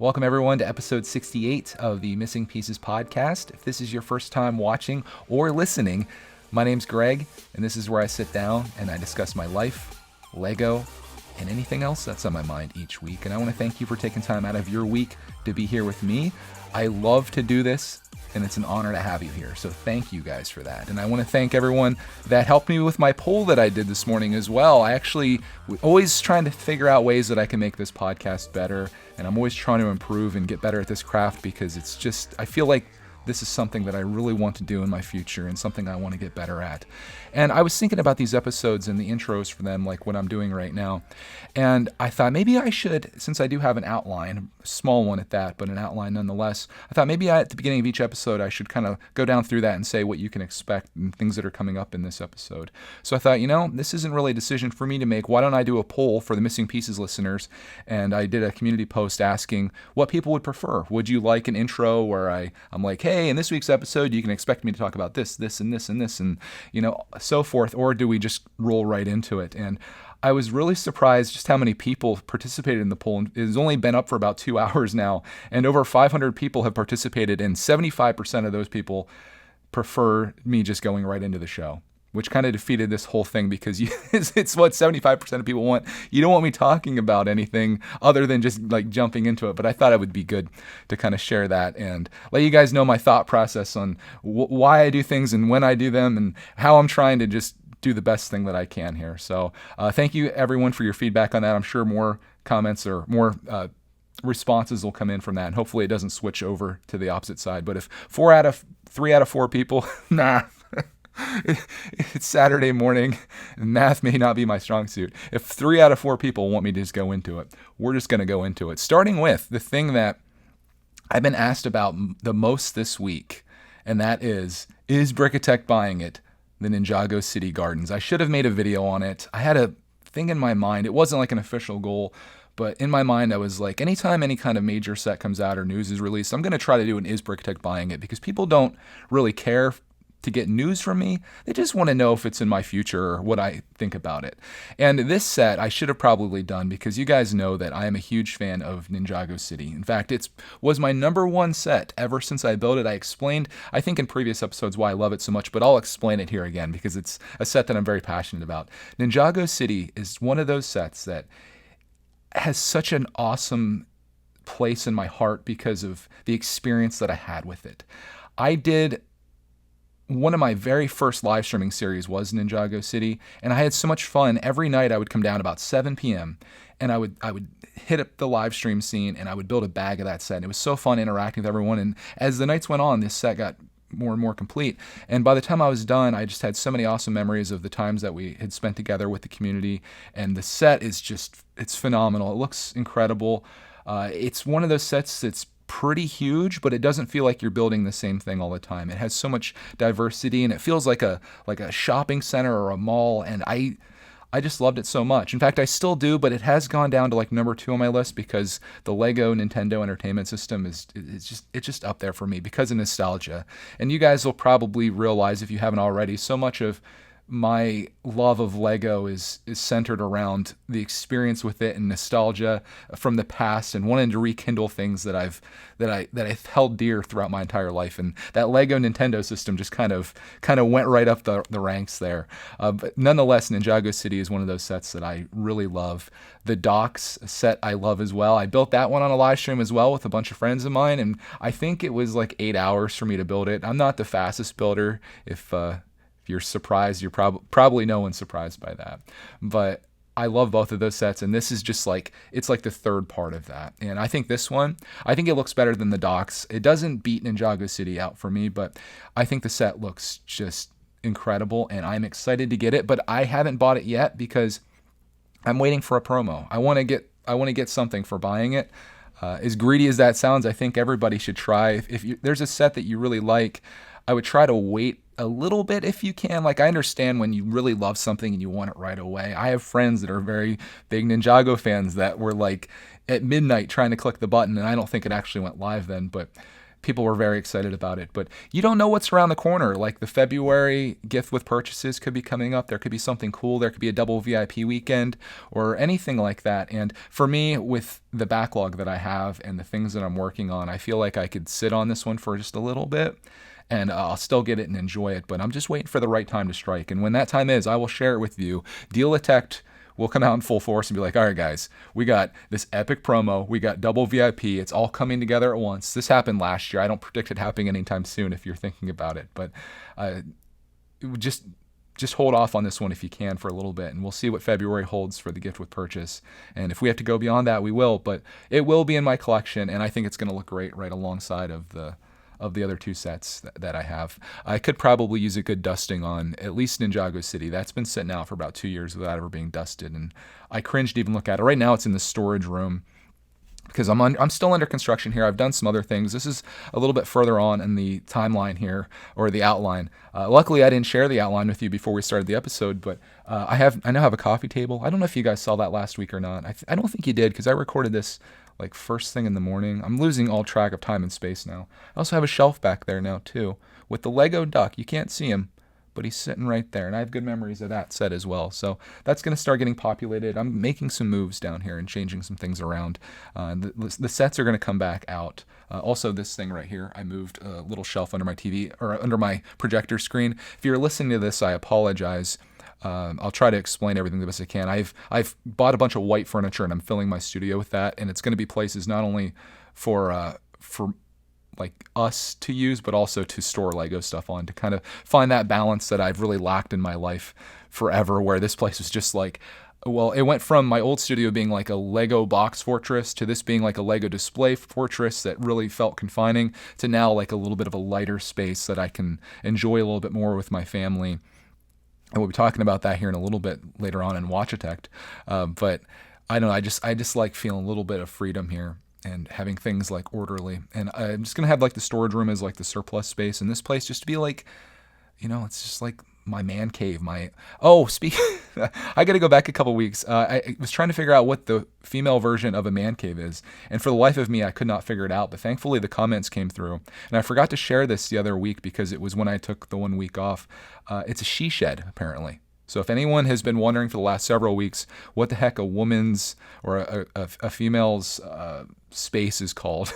Welcome, everyone, to episode 68 of the Missing Pieces podcast. If this is your first time watching or listening, my name's Greg, and this is where I sit down and I discuss my life, Lego, and anything else that's on my mind each week. And I want to thank you for taking time out of your week to be here with me. I love to do this, and it's an honor to have you here. So thank you guys for that. And I want to thank everyone that helped me with my poll that I did this morning as well. I actually always trying to figure out ways that I can make this podcast better. And I'm always trying to improve and get better at this craft because it's just, I feel like this is something that I really want to do in my future and something I want to get better at. And I was thinking about these episodes and the intros for them, like what I'm doing right now. And I thought maybe I should, since I do have an outline, a small one at that, but an outline nonetheless, I thought maybe at the beginning of each episode I should kind of go down through that and say what you can expect and things that are coming up in this episode. So I thought, this isn't really a decision for me to make. Why don't I do a poll for the Missing Pieces listeners? And I did a community post asking what people would prefer. Would you like an intro where I'm like, hey, in this week's episode, you can expect me to talk about this, this, and this, and this, and, so forth, or do we just roll right into it? And I was really surprised just how many people participated in the poll. It has only been up for about 2 hours now, and over 500 people have participated, and 75% of those people prefer me just going right into the show, which kind of defeated this whole thing because it's what 75% of people want. You don't want me talking about anything other than just like jumping into it, but I thought it would be good to kind of share that and let you guys know my thought process on why I do things and when I do them and how I'm trying to just do the best thing that I can here. So thank you everyone for your feedback on that. I'm sure more comments or more responses will come in from that, and hopefully it doesn't switch over to the opposite side. But if 3 out of 4 people, nah, it's Saturday morning, and math may not be my strong suit. If 3 out of 4 people want me to just go into it, we're just going to go into it. Starting with the thing that I've been asked about the most this week, and that is brickitect buying it? The Ninjago City Gardens. I should have made a video on it. I had a thing in my mind. It wasn't like an official goal, but in my mind, I was like, anytime any kind of major set comes out or news is released, I'm going to try to do an is brickitect buying it, because people don't really care to get news from me. They just want to know if it's in my future or what I think about it. And this set I should have probably done, because you guys know that I am a huge fan of Ninjago City. In fact, it was my #1 set ever since I built it. I explained, I think in previous episodes, why I love it so much, but I'll explain it here again because it's a set that I'm very passionate about. Ninjago City is one of those sets that has such an awesome place in my heart because of the experience that I had with it. I did one of my very first live streaming series was Ninjago City, and I had so much fun. Every night I would come down about 7 p.m. and I would hit up the live stream scene and I would build a bag of that set. And it was so fun interacting with everyone. And as the nights went on, this set got more and more complete. And by the time I was done, I just had so many awesome memories of the times that we had spent together with the community. And the set is just, it's phenomenal. It looks incredible. It's one of those sets that's pretty huge, but it doesn't feel like you're building the same thing all the time. It has so much diversity, and it feels like a shopping center or a mall, and I just loved it so much. In fact, I still do, but it has gone down to like #2 on my list because the Lego Nintendo Entertainment System is just up there for me because of nostalgia. And you guys will probably realize, if you haven't already, so much of my love of Lego is centered around the experience with it and nostalgia from the past and wanting to rekindle things that I've held dear throughout my entire life. And that Lego Nintendo system just kind of went right up the ranks there. But nonetheless, Ninjago City is one of those sets that I really love. The Docks set I love as well. I built that one on a live stream as well with a bunch of friends of mine, and I think it was like 8 hours for me to build it. I'm not the fastest builder. If you're surprised, you're probably no one's surprised by that. But I love both of those sets, and this is just like, it's like the third part of that. And I think this one, I think it looks better than the Docks. It doesn't beat Ninjago City out for me, but I think the set looks just incredible, and I'm excited to get it. But I haven't bought it yet because I'm waiting for a promo. I want to get something for buying it. As greedy as that sounds, I think everybody should try. If there's a set that you really like, I would try to wait a little bit if you can. Like, I understand when you really love something and you want it right away. I have friends that are very big Ninjago fans that were like at midnight trying to click the button, and I don't think it actually went live then, but people were very excited about it. But you don't know what's around the corner. Like the February gift with purchases could be coming up. There could be something cool. There could be a double VIP weekend or anything like that. And for me, with the backlog that I have and the things that I'm working on, I feel like I could sit on this one for just a little bit and I'll still get it and enjoy it. But I'm just waiting for the right time to strike. And when that time is, I will share it with you. Dealitect will come out in full force and be like, all right, guys, we got this epic promo. We got double VIP. It's all coming together at once. This happened last year. I don't predict it happening anytime soon if you're thinking about it. But just hold off on this one if you can for a little bit. And we'll see what February holds for the gift with purchase. And if we have to go beyond that, we will. But it will be in my collection. And I think it's going to look great right alongside of the other two sets that I have. I could probably use a good dusting on at least Ninjago City. That's been sitting out for about 2 years without ever being dusted, and I cringe to even look at it. Right now it's in the storage room because I'm still under construction here. I've done some other things. This is a little bit further on in the timeline here, or the outline. Luckily, I didn't share the outline with you before we started the episode, but I now have a coffee table. I don't know if you guys saw that last week or not. I don't think you did because I recorded this like first thing in the morning. I'm losing all track of time and space now. I also have a shelf back there now too with the Lego duck. You can't see him, but he's sitting right there. And I have good memories of that set as well. So that's going to start getting populated. I'm making some moves down here and changing some things around. The sets are going to come back out. Also, this thing right here, I moved a little shelf under my TV or under my projector screen. If you're listening to this, I apologize. I'll try to explain everything the best I can. I've bought a bunch of white furniture and I'm filling my studio with that, and it's going to be places not only for like us to use, but also to store Lego stuff on, to kind of find that balance that I've really lacked in my life forever, where this place was just like, well, it went from my old studio being like a Lego box fortress to this being like a Lego display fortress that really felt confining, to now like a little bit of a lighter space that I can enjoy a little bit more with my family. And we'll be talking about that here in a little bit later on in Watchitect. But I don't know, I just like feeling a little bit of freedom here and having things like orderly. And I'm just going to have like the storage room as like the surplus space, and this place just to be like, it's just like my man cave. I got to go back a couple weeks. I was trying to figure out what the female version of a man cave is, and for the life of me, I could not figure it out. But thankfully, the comments came through, and I forgot to share this the other week because it was when I took the 1 week off. It's a she shed, apparently. So if anyone has been wondering for the last several weeks what the heck a woman's or a female's space is called,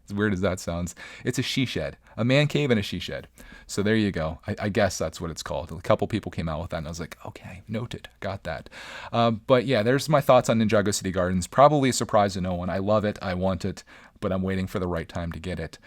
as weird as that sounds, it's a she shed, a man cave and a she shed. So there you go. I guess that's what it's called. A couple people came out with that, and I was like, okay, noted, got that. But yeah, there's my thoughts on Ninjago City Gardens. Probably a surprise to no one. I love it. I want it, but I'm waiting for the right time to get it.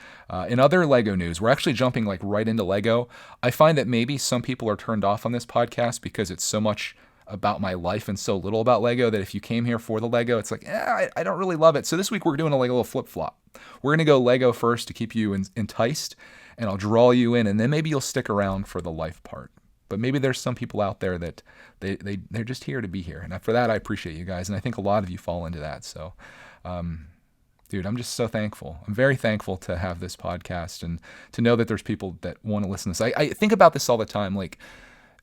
In other Lego news, we're actually jumping like right into Lego. I find that maybe some people are turned off on this podcast because it's so much about my life and so little about Lego that if you came here for the Lego, it's like, I don't really love it. So this week we're doing a little flip-flop. We're going to go Lego first to keep you enticed, and I'll draw you in, and then maybe you'll stick around for the life part. But maybe there's some people out there that they're just here to be here. And for that, I appreciate you guys. And I think a lot of you fall into that. So, dude, I'm just so thankful. I'm very thankful to have this podcast and to know that there's people that want to listen to this. I think about this all the time, like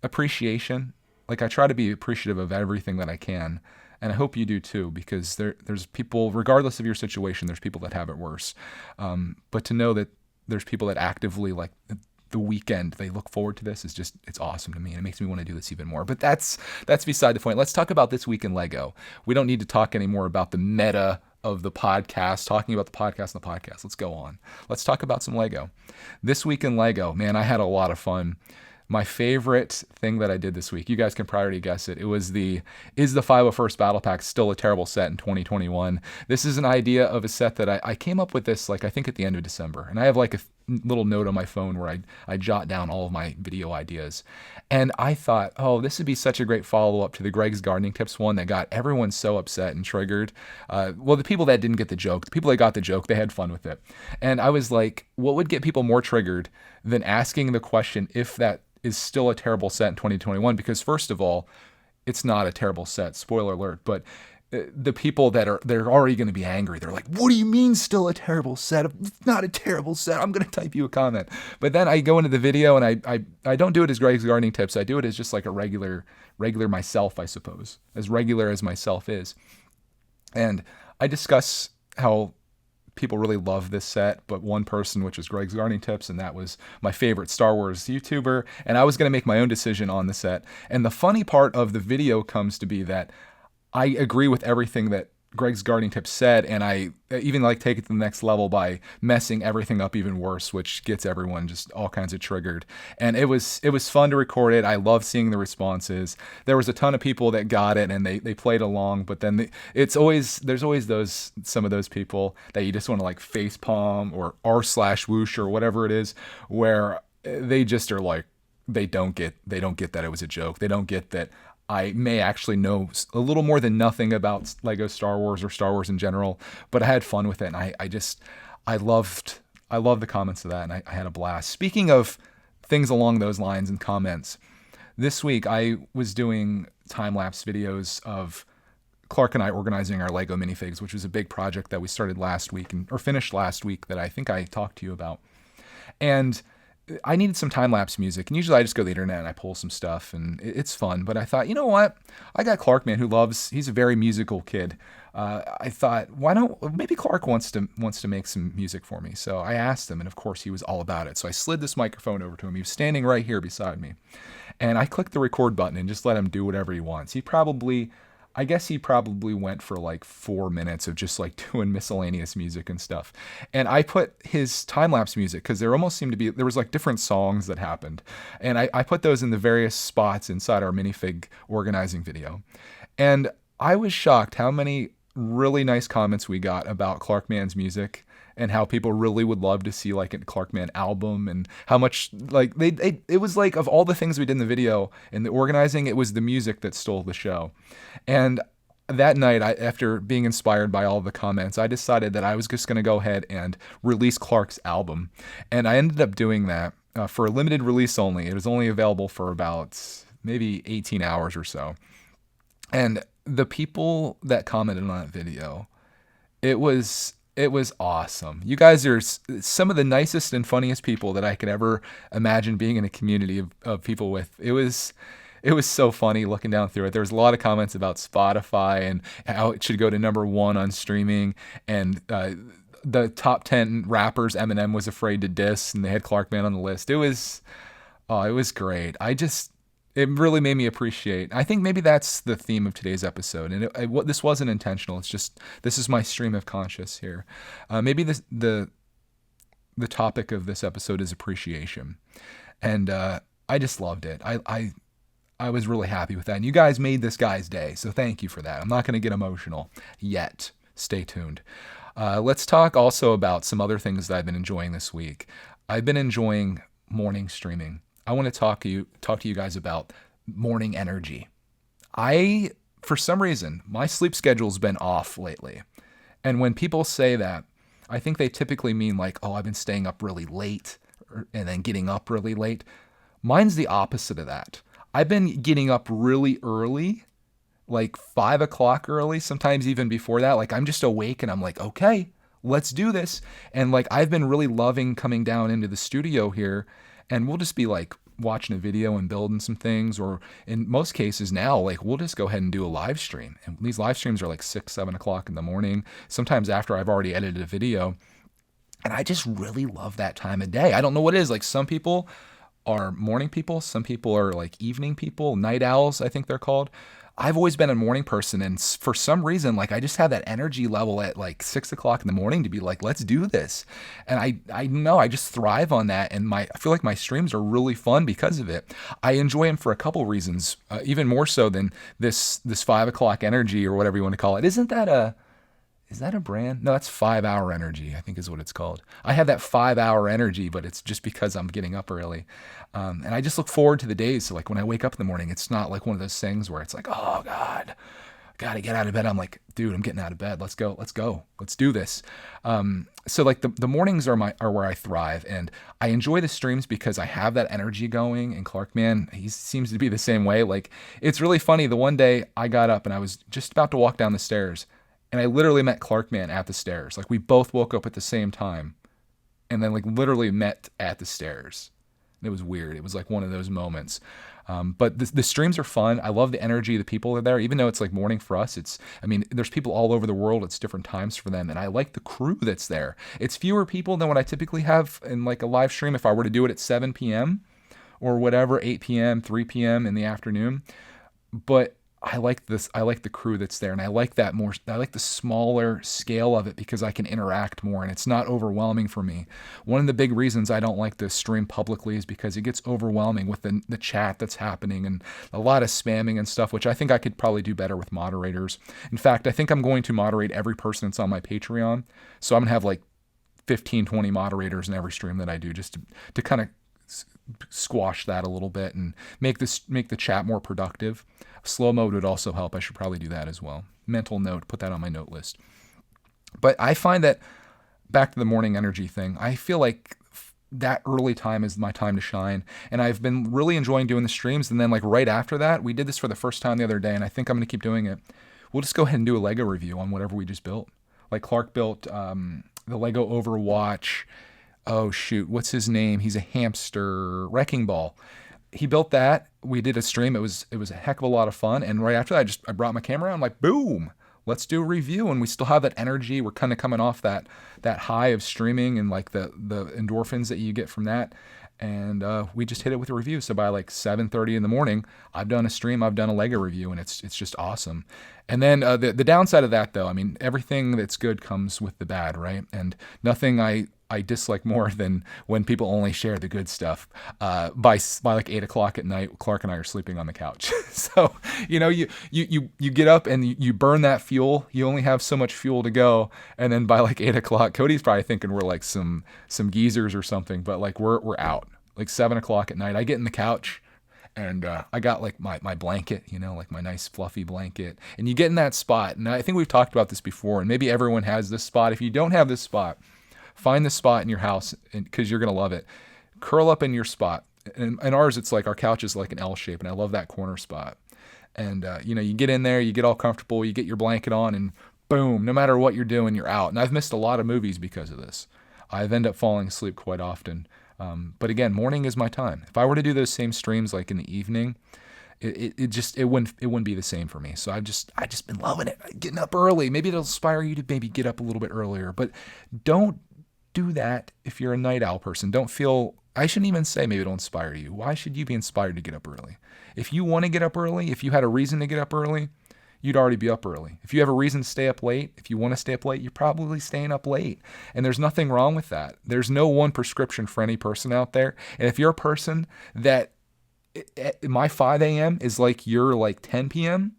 appreciation. Like I try to be appreciative of everything that I can. And I hope you do too, because there's people, regardless of your situation, there's people that have it worse. But to know that there's people that actively, like the weekend, they look forward to this, it's awesome to me. And it makes me want to do this even more. But that's beside the point. Let's talk about this week in Lego. We don't need to talk anymore about the meta of the podcast, talking about the podcast and the podcast. Let's go on. Let's talk about some Lego. This week in Lego, man, I had a lot of fun. My favorite thing that I did this week, you guys can probably guess it. It was is the 501st Battle Pack still a terrible set in 2021? This is an idea of a set that I came up with this, like I think at the end of December. And I have like a little note on my phone where I jot down all of my video ideas. And I thought, oh, this would be such a great follow-up to the Greg's Gardening Tips one that got everyone so upset and triggered. Well, the people that didn't get the joke, the people that got the joke, they had fun with it. And I was like, what would get people more triggered than asking the question if that is still a terrible set in 2021? Because first of all, it's not a terrible set, spoiler alert, but the people they're already going to be angry. They're like, what do you mean still a terrible set? It's not a terrible set. I'm going to type you a comment. But then I go into the video and I don't do it as Greg's Gardening Tips. I do it as just like a regular myself, I suppose, as regular as myself is. And I discuss how people really love this set, but one person, which was Greg's Gardening Tips, and that was my favorite Star Wars YouTuber, and I was going to make my own decision on the set. And the funny part of the video comes to be that I agree with everything that Greg's Gardening Tips said, and I even like take it to the next level by messing everything up even worse, which gets everyone just all kinds of triggered. And it was fun to record it. I love seeing the responses. There was a ton of people that got it and they played along, but then there's always some of those people that you just want to like face palm or r/whoosh or whatever it is, where they just are like, they don't get that it was a joke. They don't get that I may actually know a little more than nothing about Lego Star Wars or Star Wars in general, but I had fun with it, and I loved the comments of that, and I had a blast. Speaking of things along those lines and comments, this week I was doing time-lapse videos of Clark and I organizing our Lego minifigs, which was a big project that we started last week or finished last week that I think I talked to you about. And I needed some time-lapse music, and usually I just go to the internet and I pull some stuff, and it's fun. But I thought, you know what? I got Clark, man, he's a very musical kid. I thought, maybe Clark wants to make some music for me. So I asked him, and of course he was all about it. So I slid this microphone over to him. He was standing right here beside me. And I clicked the record button and just let him do whatever he wants. I guess he probably went for like 4 minutes of just like doing miscellaneous music and stuff. And I put his time-lapse music, because there was like different songs that happened. And I put those in the various spots inside our minifig organizing video. And I was shocked how many really nice comments we got about Clarkman's music, and how people really would love to see like a Clarkman album, and how much like it was like, of all the things we did in the video and the organizing, it was the music that stole the show. And that night, after being inspired by all the comments, I decided that I was just going to go ahead and release Clark's album. And I ended up doing that for a limited release only. It was only available for about maybe 18 hours or so. And the people that commented on that video, it was awesome. You guys are some of the nicest and funniest people that I could ever imagine being in a community of people with. It was so funny looking down through it. There was a lot of comments about Spotify and how it should go to -- on streaming, and the top 10 rappers Eminem was afraid to diss, and they had Clarkman on the list. It was great. It really made me appreciate. I think maybe that's the theme of today's episode. And this wasn't intentional. It's just, this is my stream of conscious here. Maybe the topic of this episode is appreciation. And I just loved it. I was really happy with that. And you guys made this guy's day. So thank you for that. I'm not going to get emotional yet. Stay tuned. Let's talk also about some other things that I've been enjoying this week. I've been enjoying morning streaming. I want to talk to you guys about morning energy. For some reason, my sleep schedule's been off lately. And when people say that, I think they typically mean like, oh, I've been staying up really late and then getting up really late. Mine's the opposite of that. I've been getting up really early, like 5 o'clock early, sometimes even before that. Like I'm just awake and I'm like, okay, let's do this. And like I've been really loving coming down into the studio here, and we'll just be like watching a video and building some things, or in most cases now, like we'll just go ahead and do a live stream. And these live streams are like 6, 7 o'clock in the morning, sometimes after I've already edited a video. And I just really love that time of day. I don't know what it is. Like some people are morning people, some people are like evening people, night owls, I think they're called. I've always been a morning person, and for some reason, like I just have that energy level at like 6 o'clock in the morning to be like, let's do this. And I know I just thrive on that, and I feel like my streams are really fun because of it. I enjoy them for a couple reasons, even more so than this 5 o'clock energy or whatever you want to call it. Is that a brand? No, that's 5 Hour Energy, I think is what it's called. I have that 5 hour energy, but it's just because I'm getting up early. And I just look forward to the days. So like when I wake up in the morning, it's not like one of those things where it's like, oh God, I gotta get out of bed. I'm like, dude, I'm getting out of bed. Let's go. Let's do this. So like the mornings are where I thrive, and I enjoy the streams because I have that energy going. And Clark, man, he seems to be the same way. Like it's really funny. The one day I got up and I was just about to walk down the stairs, and I literally met Clarkman at the stairs. Like we both woke up at the same time, and then like literally met at the stairs. It was weird. It was like one of those moments. But the streams are fun. I love the energy. The people are there, even though it's like morning for us. There's people all over the world. It's different times for them. And I like the crew that's there. It's fewer people than what I typically have in like a live stream if I were to do it at 7 p.m. or whatever, 8 p.m., 3 p.m. in the afternoon. But I like this. I like the crew that's there, and I like that more. I like the smaller scale of it because I can interact more, and it's not overwhelming for me. One of the big reasons I don't like to stream publicly is because it gets overwhelming with the chat that's happening and a lot of spamming and stuff, which I think I could probably do better with moderators. In fact, I think I'm going to moderate every person that's on my Patreon. So I'm going to have like 15, 20 moderators in every stream that I do just to kind of squash that a little bit and make the chat more productive. Slow mode would also help. I should probably do that as well. Mental note, put that on my note list. But I find that back to the morning energy thing, I feel like that early time is my time to shine. And I've been really enjoying doing the streams. And then like right after that, we did this for the first time the other day, and I think I'm going to keep doing it. We'll just go ahead and do a Lego review on whatever we just built. Like Clark built the Lego Overwatch. Oh shoot, what's his name? He's a hamster. Wrecking Ball. He built that. We did a stream. It was a heck of a lot of fun. And right after that, I brought my camera. I'm like, boom, let's do a review. And we still have that energy. We're kind of coming off that high of streaming and like the endorphins that you get from that. And we just hit it with a review. So by like 7:30 in the morning, I've done a stream. I've done a Lego review, and it's just awesome. And then the downside of that, though, I mean, everything that's good comes with the bad, right? And nothing I dislike more than when people only share the good stuff. By like 8 o'clock at night, Clark and I are sleeping on the couch. So, you get up and you burn that fuel. You only have so much fuel to go. And then by like 8 o'clock, Cody's probably thinking we're like some geezers or something, but like we're out. Like 7 o'clock at night, I get in the couch and I got like my blanket, like my nice fluffy blanket. And you get in that spot. And I think we've talked about this before, and maybe everyone has this spot. If you don't have this spot, find the spot in your house because you're going to love it. Curl up in your spot. And ours, it's like our couch is like an L shape, and I love that corner spot. And, you get in there, you get all comfortable, you get your blanket on, and boom, no matter what you're doing, you're out. And I've missed a lot of movies because of this. I've ended up falling asleep quite often. But again, morning is my time. If I were to do those same streams like in the evening, it wouldn't be the same for me. So I just been loving it. Getting up early. Maybe it'll inspire you to maybe get up a little bit earlier, but don't do that if you're a night owl person. I shouldn't even say maybe it'll inspire you. Why should you be inspired to get up early? If you want to get up early, if you had a reason to get up early, you'd already be up early. If you have a reason to stay up late, if you want to stay up late, you're probably staying up late. And there's nothing wrong with that. There's no one prescription for any person out there. And if you're a person that my 5 a.m. is like your like 10 p.m.,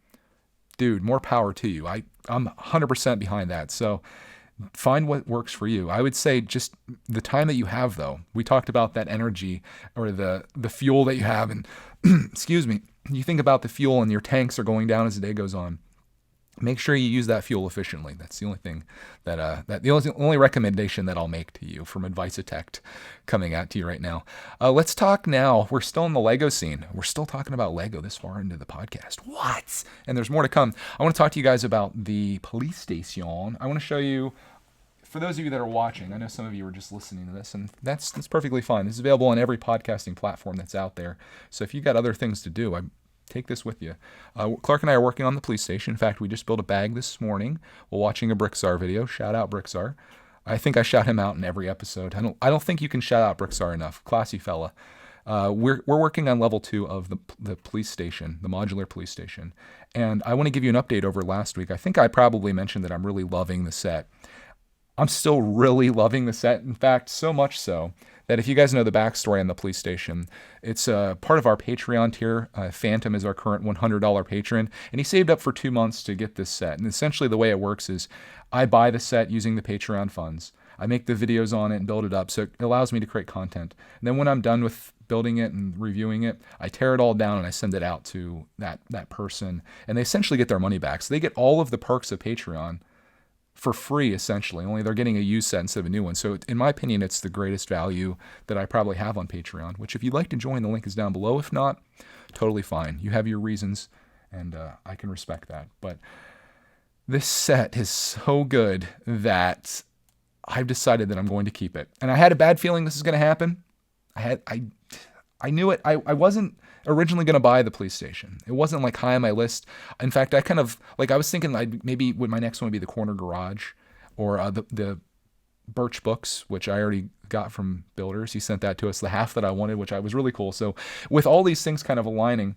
dude, more power to you. I'm 100% behind that. So find what works for you. I would say just the time that you have, though. We talked about that energy or the fuel that you have. And excuse me, you think about the fuel and your tanks are going down as the day goes on. Make sure you use that fuel efficiently. That's the only thing that the only recommendation that I'll make to you from brickitect coming out to you right now. Let's talk now. We're still in the Lego scene. We're still talking about Lego this far into the podcast. What? And there's more to come. I want to talk to you guys about the police station. I want to show you, for those of you that are watching, I know some of you are just listening to this, and that's perfectly fine. This is available on every podcasting platform that's out there. So if you got other things to do, take this with you. Clark and I are working on the police station. In fact, we just built a bag this morning while watching a Bricksar video. Shout out Bricksar. I think I shout him out in every episode. I don't think you can shout out Bricksar enough. Classy fella. We're working on level 2 of the police station, the modular police station. And I want to give you an update over last week. I think I probably mentioned that I'm really loving the set. I'm still really loving the set. In fact, so much so that if you guys know the backstory on the police station, it's part of our Patreon tier. Phantom is our current $100 patron, and he saved up for 2 months to get this set. And essentially the way it works is I buy the set using the Patreon funds. I make the videos on it and build it up, so it allows me to create content. And then when I'm done with building it and reviewing it, I tear it all down and I send it out to that person, and they essentially get their money back. So they get all of the perks of Patreon for free, essentially, only they're getting a used set instead of a new one. So in my opinion, it's the greatest value that I probably have on Patreon, which if you'd like to join, the link is down below. If not, totally fine. You have your reasons, and I can respect that. But this set is so good that I've decided that I'm going to keep it. And I had a bad feeling this is going to happen. I I knew it. I wasn't originally going to buy the police station. It wasn't like high on my list. In fact, I kind of like, I was thinking maybe would my next one would be the corner garage, or the birch books, which I already got from builders. He sent that to us, the half that I wanted, which I was really cool. So with all these things kind of aligning,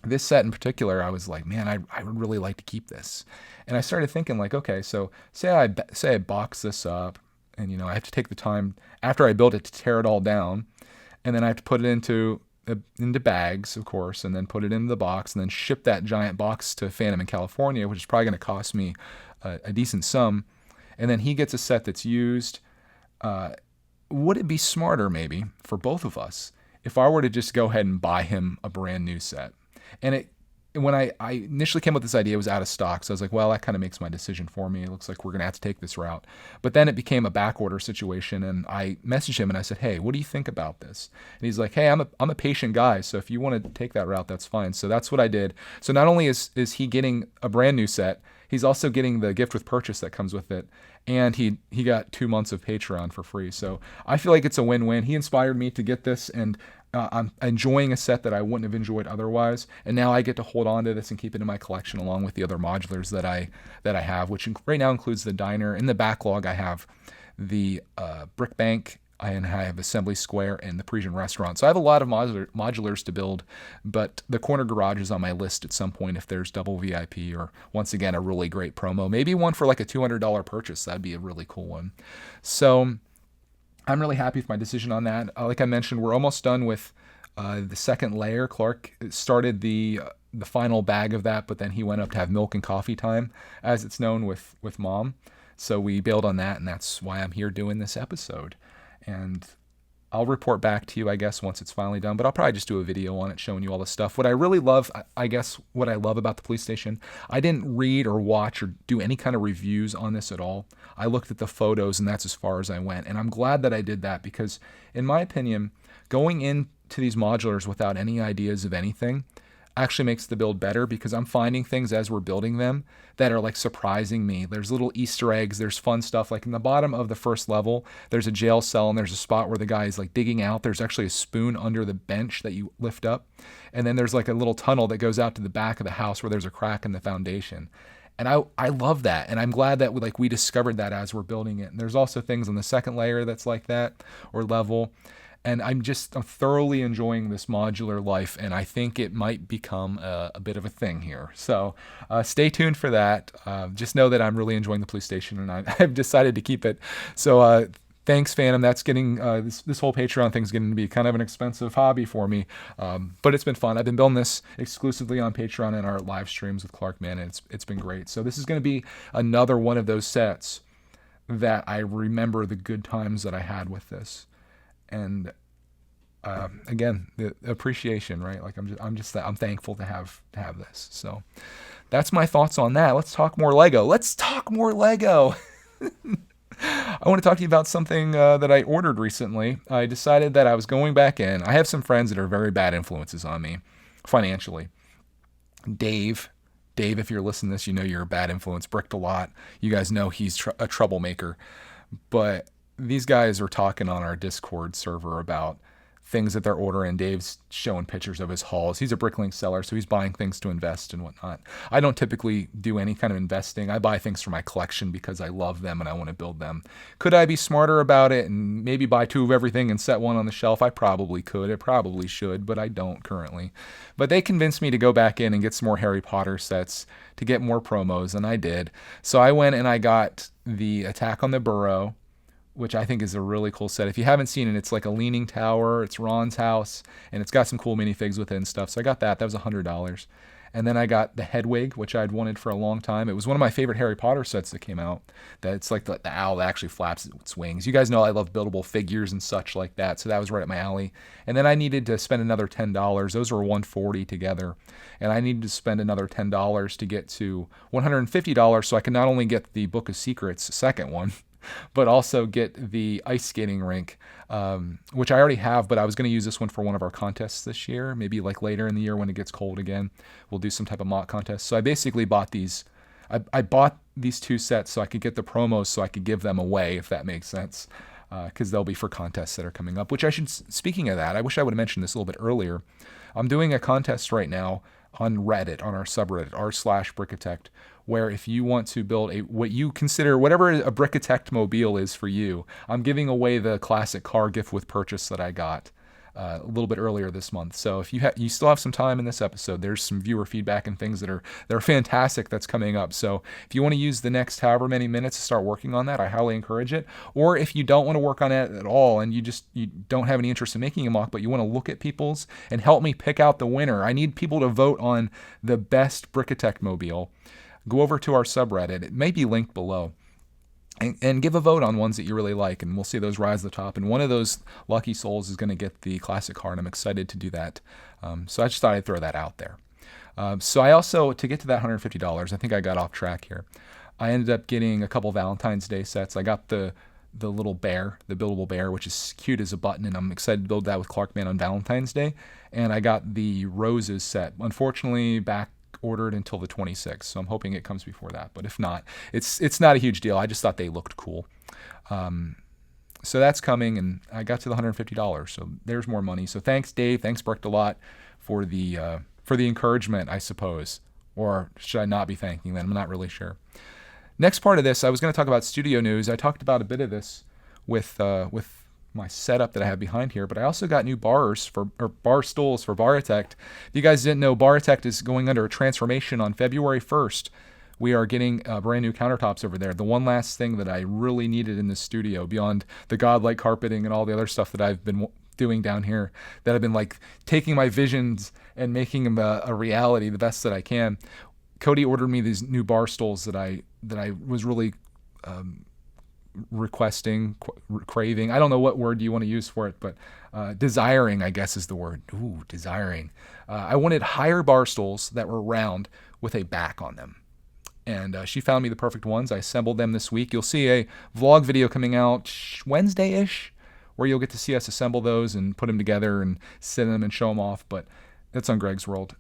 this set in particular, I was like, man, I would really like to keep this. And I started thinking like, okay, so say I box this up, and I have to take the time after I build it to tear it all down, and then I have to put it into bags, of course, and then put it into the box, and then ship that giant box to Phantom in California, which is probably going to cost me a decent sum. And then he gets a set that's used. Would it be smarter maybe for both of us if I were to just go ahead and buy him a brand new set? And when I initially came up with this idea, it was out of stock. So I was like, well, that kind of makes my decision for me. It looks like we're going to have to take this route. But then it became a back order situation. And I messaged him and I said, hey, what do you think about this? And he's like, hey, I'm a patient guy. So if you want to take that route, that's fine. So that's what I did. So not only is he getting a brand new set, he's also getting the gift with purchase that comes with it. And he got 2 months of Patreon for free. So I feel like it's a win-win. He inspired me to get this, and I'm enjoying a set that I wouldn't have enjoyed otherwise. And now I get to hold on to this and keep it in my collection along with the other modulars that I have, which right now includes the diner. In the backlog, I have the brick bank, and I have Assembly Square and the Parisian restaurant. So I have a lot of modulars to build, but the corner garage is on my list at some point if there's double VIP or, once again, a really great promo. Maybe one for like a $200 purchase. That'd be a really cool one. So I'm really happy with my decision on that. Like I mentioned, we're almost done with the second layer. Clark started the final bag of that, but then he went up to have milk and coffee time, as it's known with Mom. So we bailed on that, and that's why I'm here doing this episode. And I'll report back to you, I guess, once it's finally done, but I'll probably just do a video on it showing you all the stuff. What I really love, I guess, what I love about the police station, I didn't read or watch or do any kind of reviews on this at all. I looked at the photos, and that's as far as I went. And I'm glad that I did that because, in my opinion, going into these modulars without any ideas of anything actually makes the build better, because I'm finding things as we're building them that are like surprising me. There's little Easter eggs, there's fun stuff. Like in the bottom of the first level, there's a jail cell, and there's a spot where the guy is like digging out. There's actually a spoon under the bench that you lift up. And then there's like a little tunnel that goes out to the back of the house where there's a crack in the foundation. And I love that. And I'm glad that we discovered that as we're building it. And there's also things on the second layer that's like that, or level. And I'm thoroughly enjoying this modular life, and I think it might become a bit of a thing here. So stay tuned for that. Just know that I'm really enjoying the police station, and I've decided to keep it. So thanks, Phantom. That's getting this whole Patreon thing's getting to be kind of an expensive hobby for me, but it's been fun. I've been building this exclusively on Patreon and our live streams with Clark Man, and it's been great. So this is going to be another one of those sets that I remember the good times that I had with this. And again, the appreciation, right? Like I'm thankful to have this. So that's my thoughts on that. Let's talk more Lego. I want to talk to you about something that I ordered recently. I decided that I was going back in. I have some friends that are very bad influences on me financially. Dave, if you're listening to this, you know you're a bad influence. Bricked a lot. You guys know he's a troublemaker. But these guys are talking on our Discord server about things that they're ordering. Dave's showing pictures of his hauls. He's a Bricklink seller, so he's buying things to invest and whatnot. I don't typically do any kind of investing. I buy things for my collection because I love them and I want to build them. Could I be smarter about it and maybe buy 2 of everything and set one on the shelf? I probably could. I probably should, but I don't currently. But they convinced me to go back in and get some more Harry Potter sets to get more promos, and I did. So I went and I got the Attack on the Burrow, which I think is a really cool set. If you haven't seen it, it's like a leaning tower. It's Ron's house, and it's got some cool minifigs with it and stuff. So I got that. That was $100. And then I got the Hedwig, which I'd wanted for a long time. It was one of my favorite Harry Potter sets that came out. It's like the owl that actually flaps its wings. You guys know I love buildable figures and such like that, so that was right up my alley. And then I needed to spend another $10. Those were $140 together. And I needed to spend another $10 to get to $150 so I could not only get the Book of Secrets, second one, but also get the ice skating rink, which I already have, but I was going to use this one for one of our contests this year, maybe like later in the year when it gets cold again. We'll do some type of mock contest. So I basically bought these. I bought these 2 sets so I could get the promos so I could give them away, if that makes sense. because they'll be for contests that are coming up. Which I should. Speaking of that, I wish I would have mentioned this a little bit earlier. I'm doing a contest right now on Reddit, on our subreddit, r/brickitect, where if you want to build what you consider, whatever a brickitect mobile is for you, I'm giving away the classic car gift with purchase that I got a little bit earlier this month. So if you still have some time in this episode, there's some viewer feedback and things that are fantastic that's coming up. So if you want to use the next however many minutes to start working on that, I highly encourage it. Or if you don't want to work on it at all and you don't have any interest in making a mock, but you want to look at people's and help me pick out the winner, I need people to vote on the best brickitect mobile. Go over to our subreddit. It may be linked below. And give a vote on ones that you really like, and we'll see those rise to the top. And one of those lucky souls is going to get the classic car, and I'm excited to do that. So I just thought I'd throw that out there. So I also, to get to that $150, I think I got off track here. I ended up getting a couple Valentine's Day sets. I got the little bear, the buildable bear, which is cute as a button, and I'm excited to build that with Clarkman on Valentine's Day. And I got the roses set. Unfortunately, back ordered until the 26th, so I'm hoping it comes before that, but if not, it's not a huge deal. I just thought they looked cool. So that's coming, and I got to the $150, so there's more money. So thanks, Dave. Thanks, Bricked a lot for the encouragement, I suppose. Or should I not be thanking them? I'm not really sure. Next part of this, I was going to talk about studio news. I talked about a bit of this with my setup that I have behind here, but I also got new bar stools for brickitect. If you guys didn't know, brickitect is going under a transformation on February 1st. We are getting brand new countertops over there. The one last thing that I really needed in this studio, beyond the godlike carpeting and all the other stuff that I've been doing down here, that I've been like taking my visions and making them a reality the best that I can. Cody ordered me these new bar stools that I was really requesting, craving. I don't know what word you want to use for it, but desiring, I guess, is the word. Ooh, desiring. I wanted higher bar stools that were round with a back on them. And she found me the perfect ones. I assembled them this week. You'll see a vlog video coming out Wednesday-ish, where you'll get to see us assemble those and put them together and sit in them and show them off. But that's on Greg's World.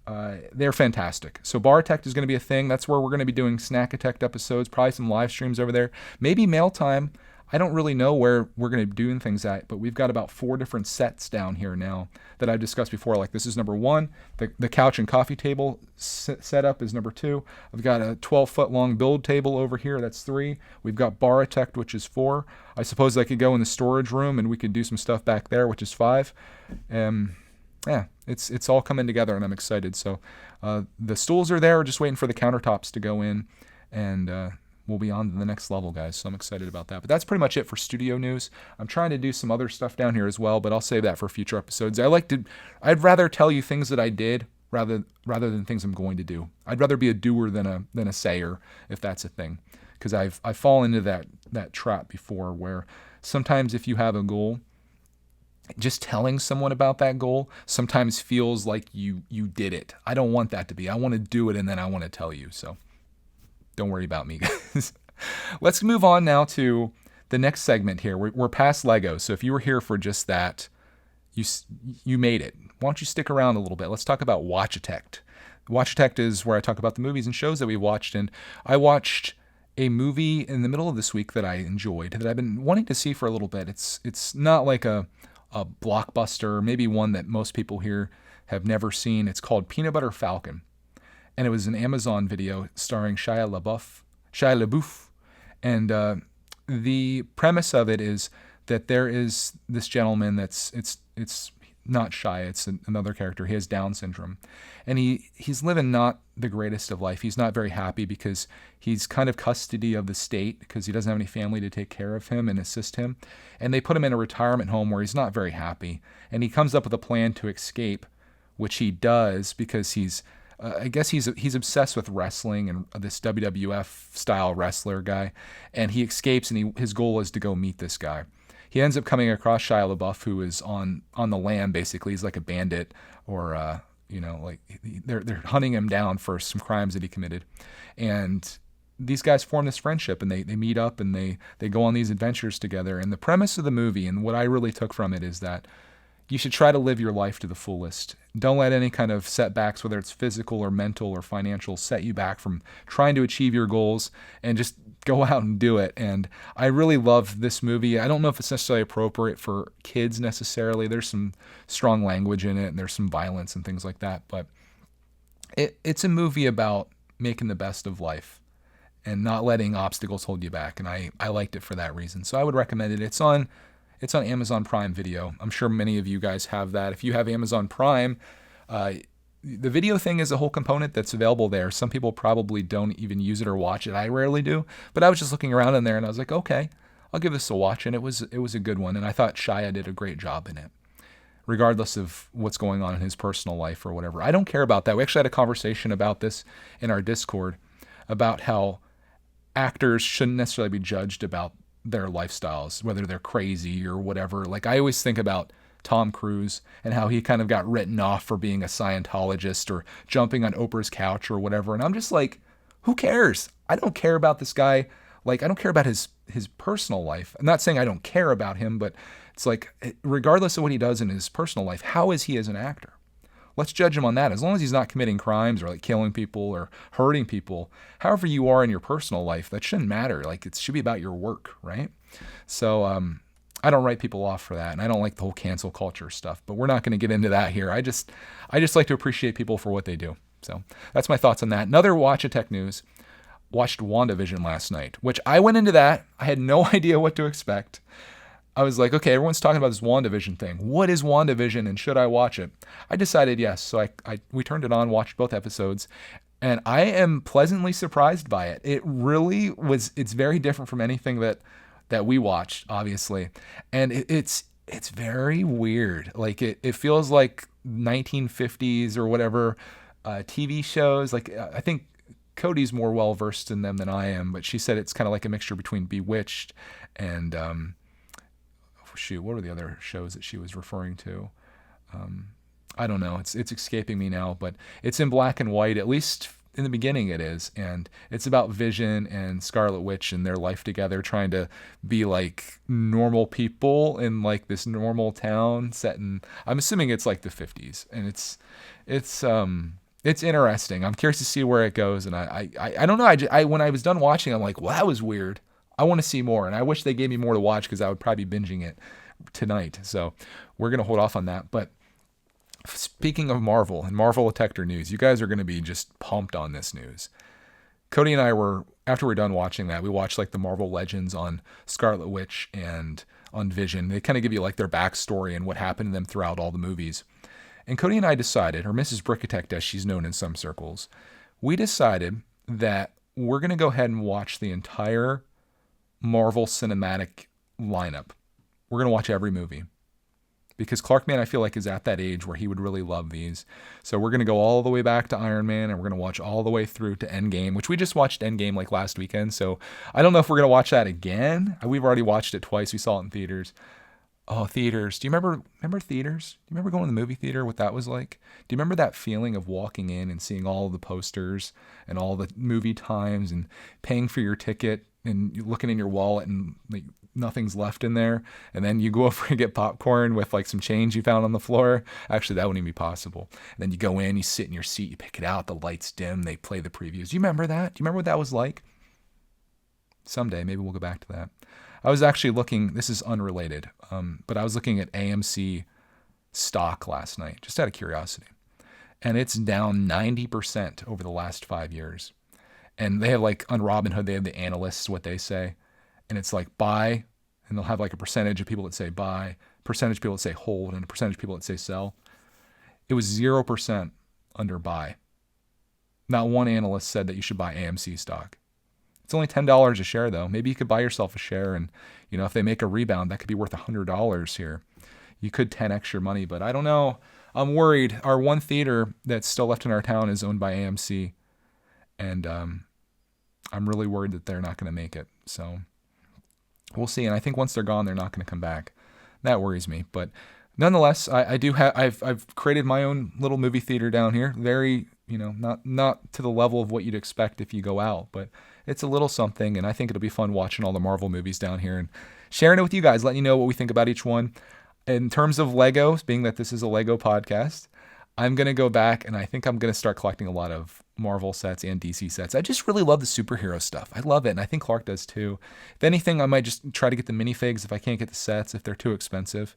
They're fantastic. So brickitect is going to be a thing. That's where we're going to be doing Snackitect episodes, probably some live streams over there. Maybe mail time. I don't really know where we're going to be doing things at, but we've got about 4 different sets down here now that I've discussed before. Like this is number 1. The couch and coffee table setup is number 2. I've got a 12-foot long build table over here. That's 3. We've got brickitect, which is 4. I suppose I could go in the storage room and we could do some stuff back there, which is 5. Yeah, it's all coming together, and I'm excited. So the stools are there. We're just waiting for the countertops to go in, and we'll be on to the next level, guys. So I'm excited about that. But that's pretty much it for studio news. I'm trying to do some other stuff down here as well, but I'll save that for future episodes. I'd rather tell you things that I did rather than things I'm going to do. I'd rather be a doer than a sayer, if that's a thing, because I've fallen into that trap before, where sometimes if you have a goal, just telling someone about that goal sometimes feels like you did it. I don't want that to be. I want to do it, and then I want to tell you. So don't worry about me, guys. Let's move on now to the next segment here. We're past Lego. So if you were here for just that, you made it. Why don't you stick around a little bit? Let's talk about Watchitect. Watchitect is where I talk about the movies and shows that we watched. And I watched a movie in the middle of this week that I enjoyed, that I've been wanting to see for a little bit. It's not like a blockbuster, maybe one that most people here have never seen. It's called Peanut Butter Falcon, and it was an Amazon video starring Shia LaBeouf. And the premise of it is that there is this gentleman it's not Shia, it's another character. He has Down syndrome, and he's living not the greatest of life. He's not very happy because he's kind of custody of the state because he doesn't have any family to take care of him and assist him. And they put him in a retirement home where he's not very happy. And he comes up with a plan to escape, which he does because I guess he's obsessed with wrestling and this WWF style wrestler guy. And he escapes, and his goal is to go meet this guy. He ends up coming across Shia LaBeouf, who is on the lam, basically. He's like a bandit, or like they're hunting him down for some crimes that he committed. And these guys form this friendship, and they meet up, and they go on these adventures together. And the premise of the movie, and what I really took from it, is that you should try to live your life to the fullest. Don't let any kind of setbacks, whether it's physical or mental or financial, set you back from trying to achieve your goals, and just go out and do it. And I really love this movie. I don't know if it's necessarily appropriate for kids necessarily. There's some strong language in it, and there's some violence and things like that. But it's a movie about making the best of life and not letting obstacles hold you back. And I liked it for that reason. So I would recommend it. It's on Amazon Prime Video. I'm sure many of you guys have that. If you have Amazon Prime, the video thing is a whole component that's available there. Some people probably don't even use it or watch it. I rarely do. But I was just looking around in there and I was like, okay, I'll give this a watch. And it was a good one. And I thought Shia did a great job in it, regardless of what's going on in his personal life or whatever. I don't care about that. We actually had a conversation about this in our Discord about how actors shouldn't necessarily be judged about their lifestyles, whether they're crazy or whatever. Like, I always think about Tom Cruise and how he kind of got written off for being a Scientologist or jumping on Oprah's couch or whatever. And I'm just like, who cares? I don't care about this guy. Like, I don't care about his personal life. I'm not saying I don't care about him, but it's like, regardless of what he does in his personal life, how is he as an actor? Let's judge him on that. As long as he's not committing crimes or like killing people or hurting people, however you are in your personal life, that shouldn't matter. Like, it should be about your work, right? So I don't write people off for that, and I don't like the whole cancel culture stuff. But we're not going to get into that here. I just like to appreciate people for what they do. So that's my thoughts on that. Another Watch-a-Tech news. Watched Wanda Vision last night, which I went into that. I had no idea what to expect. I was like, okay, everyone's talking about this Wanda Vision thing. What is Wanda Vision, and should I watch it? I decided yes. So we turned it on, watched both episodes, and I am pleasantly surprised by it. It really was. It's very different from anything that we watched, obviously, and it's very weird. Like, it feels like 1950s or whatever TV shows. Like, I think Cody's more well versed in them than I am, but she said it's kind of like a mixture between Bewitched and what were the other shows that she was referring to? I don't know. It's escaping me now, but it's in black and white, at least in the beginning it is, and it's about Vision and Scarlet Witch and their life together, trying to be like normal people in like this normal town set in, I'm assuming it's like the 50s, and it's interesting. I'm curious to see where it goes, and I don't know. I when I was done watching, I'm like, well, that was weird. I want to see more, and I wish they gave me more to watch because I would probably be binging it tonight. So we're going to hold off on that. But speaking of Marvel and Marvel Detector news, you guys are going to be just pumped on this news. Cody and I after we're done watching that, we watched like the Marvel Legends on Scarlet Witch and on Vision. They kind of give you like their backstory and what happened to them throughout all the movies. And Cody and I decided, or Mrs. Brickitect as she's known in some circles, we decided that we're going to go ahead and watch the entire Marvel cinematic lineup. We're going to watch every movie because Clarkman, I feel like, is at that age where he would really love these. So we're going to go all the way back to Iron Man, and we're going to watch all the way through to Endgame, which we just watched Endgame like last weekend. So I don't know if we're going to watch that again. We've already watched it twice. We saw it in theaters. Oh, theaters. Do you remember theaters? Do you remember going to the movie theater, what that was like? Do you remember that feeling of walking in and seeing all the posters and all the movie times and paying for your ticket and looking in your wallet and like nothing's left in there, and then you go over and get popcorn with like some change you found on the floor? Actually, that wouldn't even be possible. And then you go in, you sit in your seat, you pick it out, the lights dim, they play the previews. Do you remember that? Do you remember what that was like? Someday, maybe we'll go back to that. I was actually looking, this is unrelated, but I was looking at AMC stock last night, just out of curiosity. And it's down 90% over the last 5 years. And they have like, on Robinhood, they have the analysts, what they say. And it's like buy, and they'll have like a percentage of people that say buy, percentage of people that say hold, and a percentage of people that say sell. It was 0% under buy. Not one analyst said that you should buy AMC stock. It's only $10 a share, though. Maybe you could buy yourself a share, and if they make a rebound, that could be worth $100 here. You could 10x your money, but I don't know. I'm worried. Our one theater that's still left in our town is owned by AMC, and I'm really worried that they're not going to make it. So we'll see. And I think once they're gone, they're not going to come back. That worries me. But nonetheless, I do have. I've created my own little movie theater down here. Very, not to the level of what you'd expect if you go out, but it's a little something, and I think it'll be fun watching all the Marvel movies down here and sharing it with you guys, letting you know what we think about each one. In terms of Lego, being that this is a Lego podcast, I'm going to go back and I think I'm going to start collecting a lot of Marvel sets and DC sets. I just really love the superhero stuff. I love it. And I think Clark does too. If anything, I might just try to get the minifigs if I can't get the sets, if they're too expensive.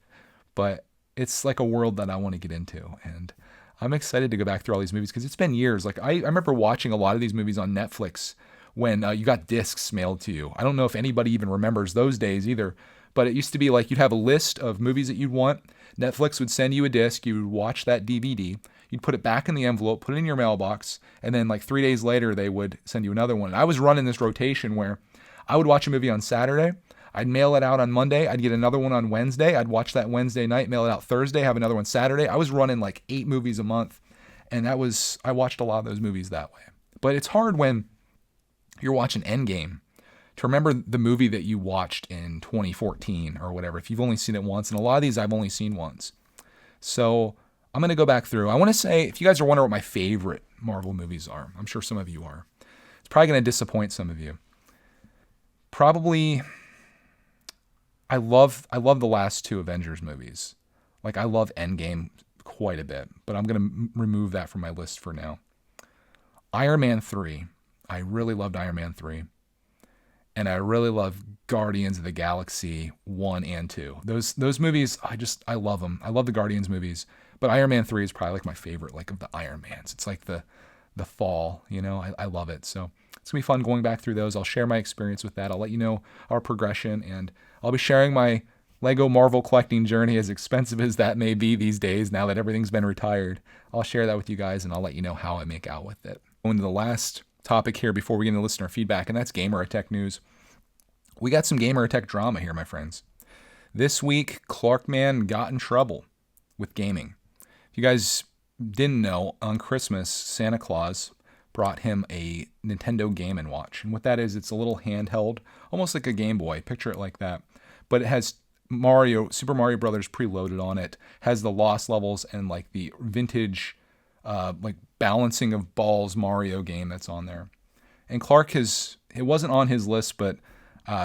But it's like a world that I want to get into. And I'm excited to go back through all these movies because it's been years. Like I remember watching a lot of these movies on Netflix when you got discs mailed to you. I don't know if anybody even remembers those days either. But it used to be like you'd have a list of movies that you'd want. Netflix would send you a disc. You would watch that DVD. You'd put it back in the envelope, put it in your mailbox, and then like 3 days later, they would send you another one. And I was running this rotation where I would watch a movie on Saturday. I'd mail it out on Monday. I'd get another one on Wednesday. I'd watch that Wednesday night, mail it out Thursday, have another one Saturday. I was running like 8 movies a month. And I watched a lot of those movies that way. But it's hard when you're watching Endgame to remember the movie that you watched in 2014 or whatever, if you've only seen it once. And a lot of these I've only seen once. So I'm going to go back through. I want to say, if you guys are wondering what my favorite Marvel movies are, I'm sure some of you are. It's probably going to disappoint some of you. Probably, I love the last 2 Avengers movies. Like, I love Endgame quite a bit, but I'm going to remove that from my list for now. Iron Man 3. I really loved Iron Man 3. And I really love Guardians of the Galaxy 1 and 2. Those movies, I love them. I love the Guardians movies. But Iron Man 3 is probably like my favorite, like of the Iron Mans. It's like the fall, you know, I love it. So it's going to be fun going back through those. I'll share my experience with that. I'll let you know our progression. And I'll be sharing my Lego Marvel collecting journey, as expensive as that may be these days, now that everything's been retired. I'll share that with you guys, and I'll let you know how I make out with it. Going to the last topic here before we get into listener feedback, and that's Gamer Tech news. We got some Gamer Tech drama here, my friends. This week, Clarkman got in trouble with gaming. If you guys didn't know, on Christmas, Santa Claus brought him a Nintendo Game & Watch. And what that is, it's a little handheld, almost like a Game Boy. Picture it like that. But it has Super Mario Brothers preloaded on it, has the Lost Levels and like the vintage like balancing of balls Mario game that's on there. And Clark it wasn't on his list, but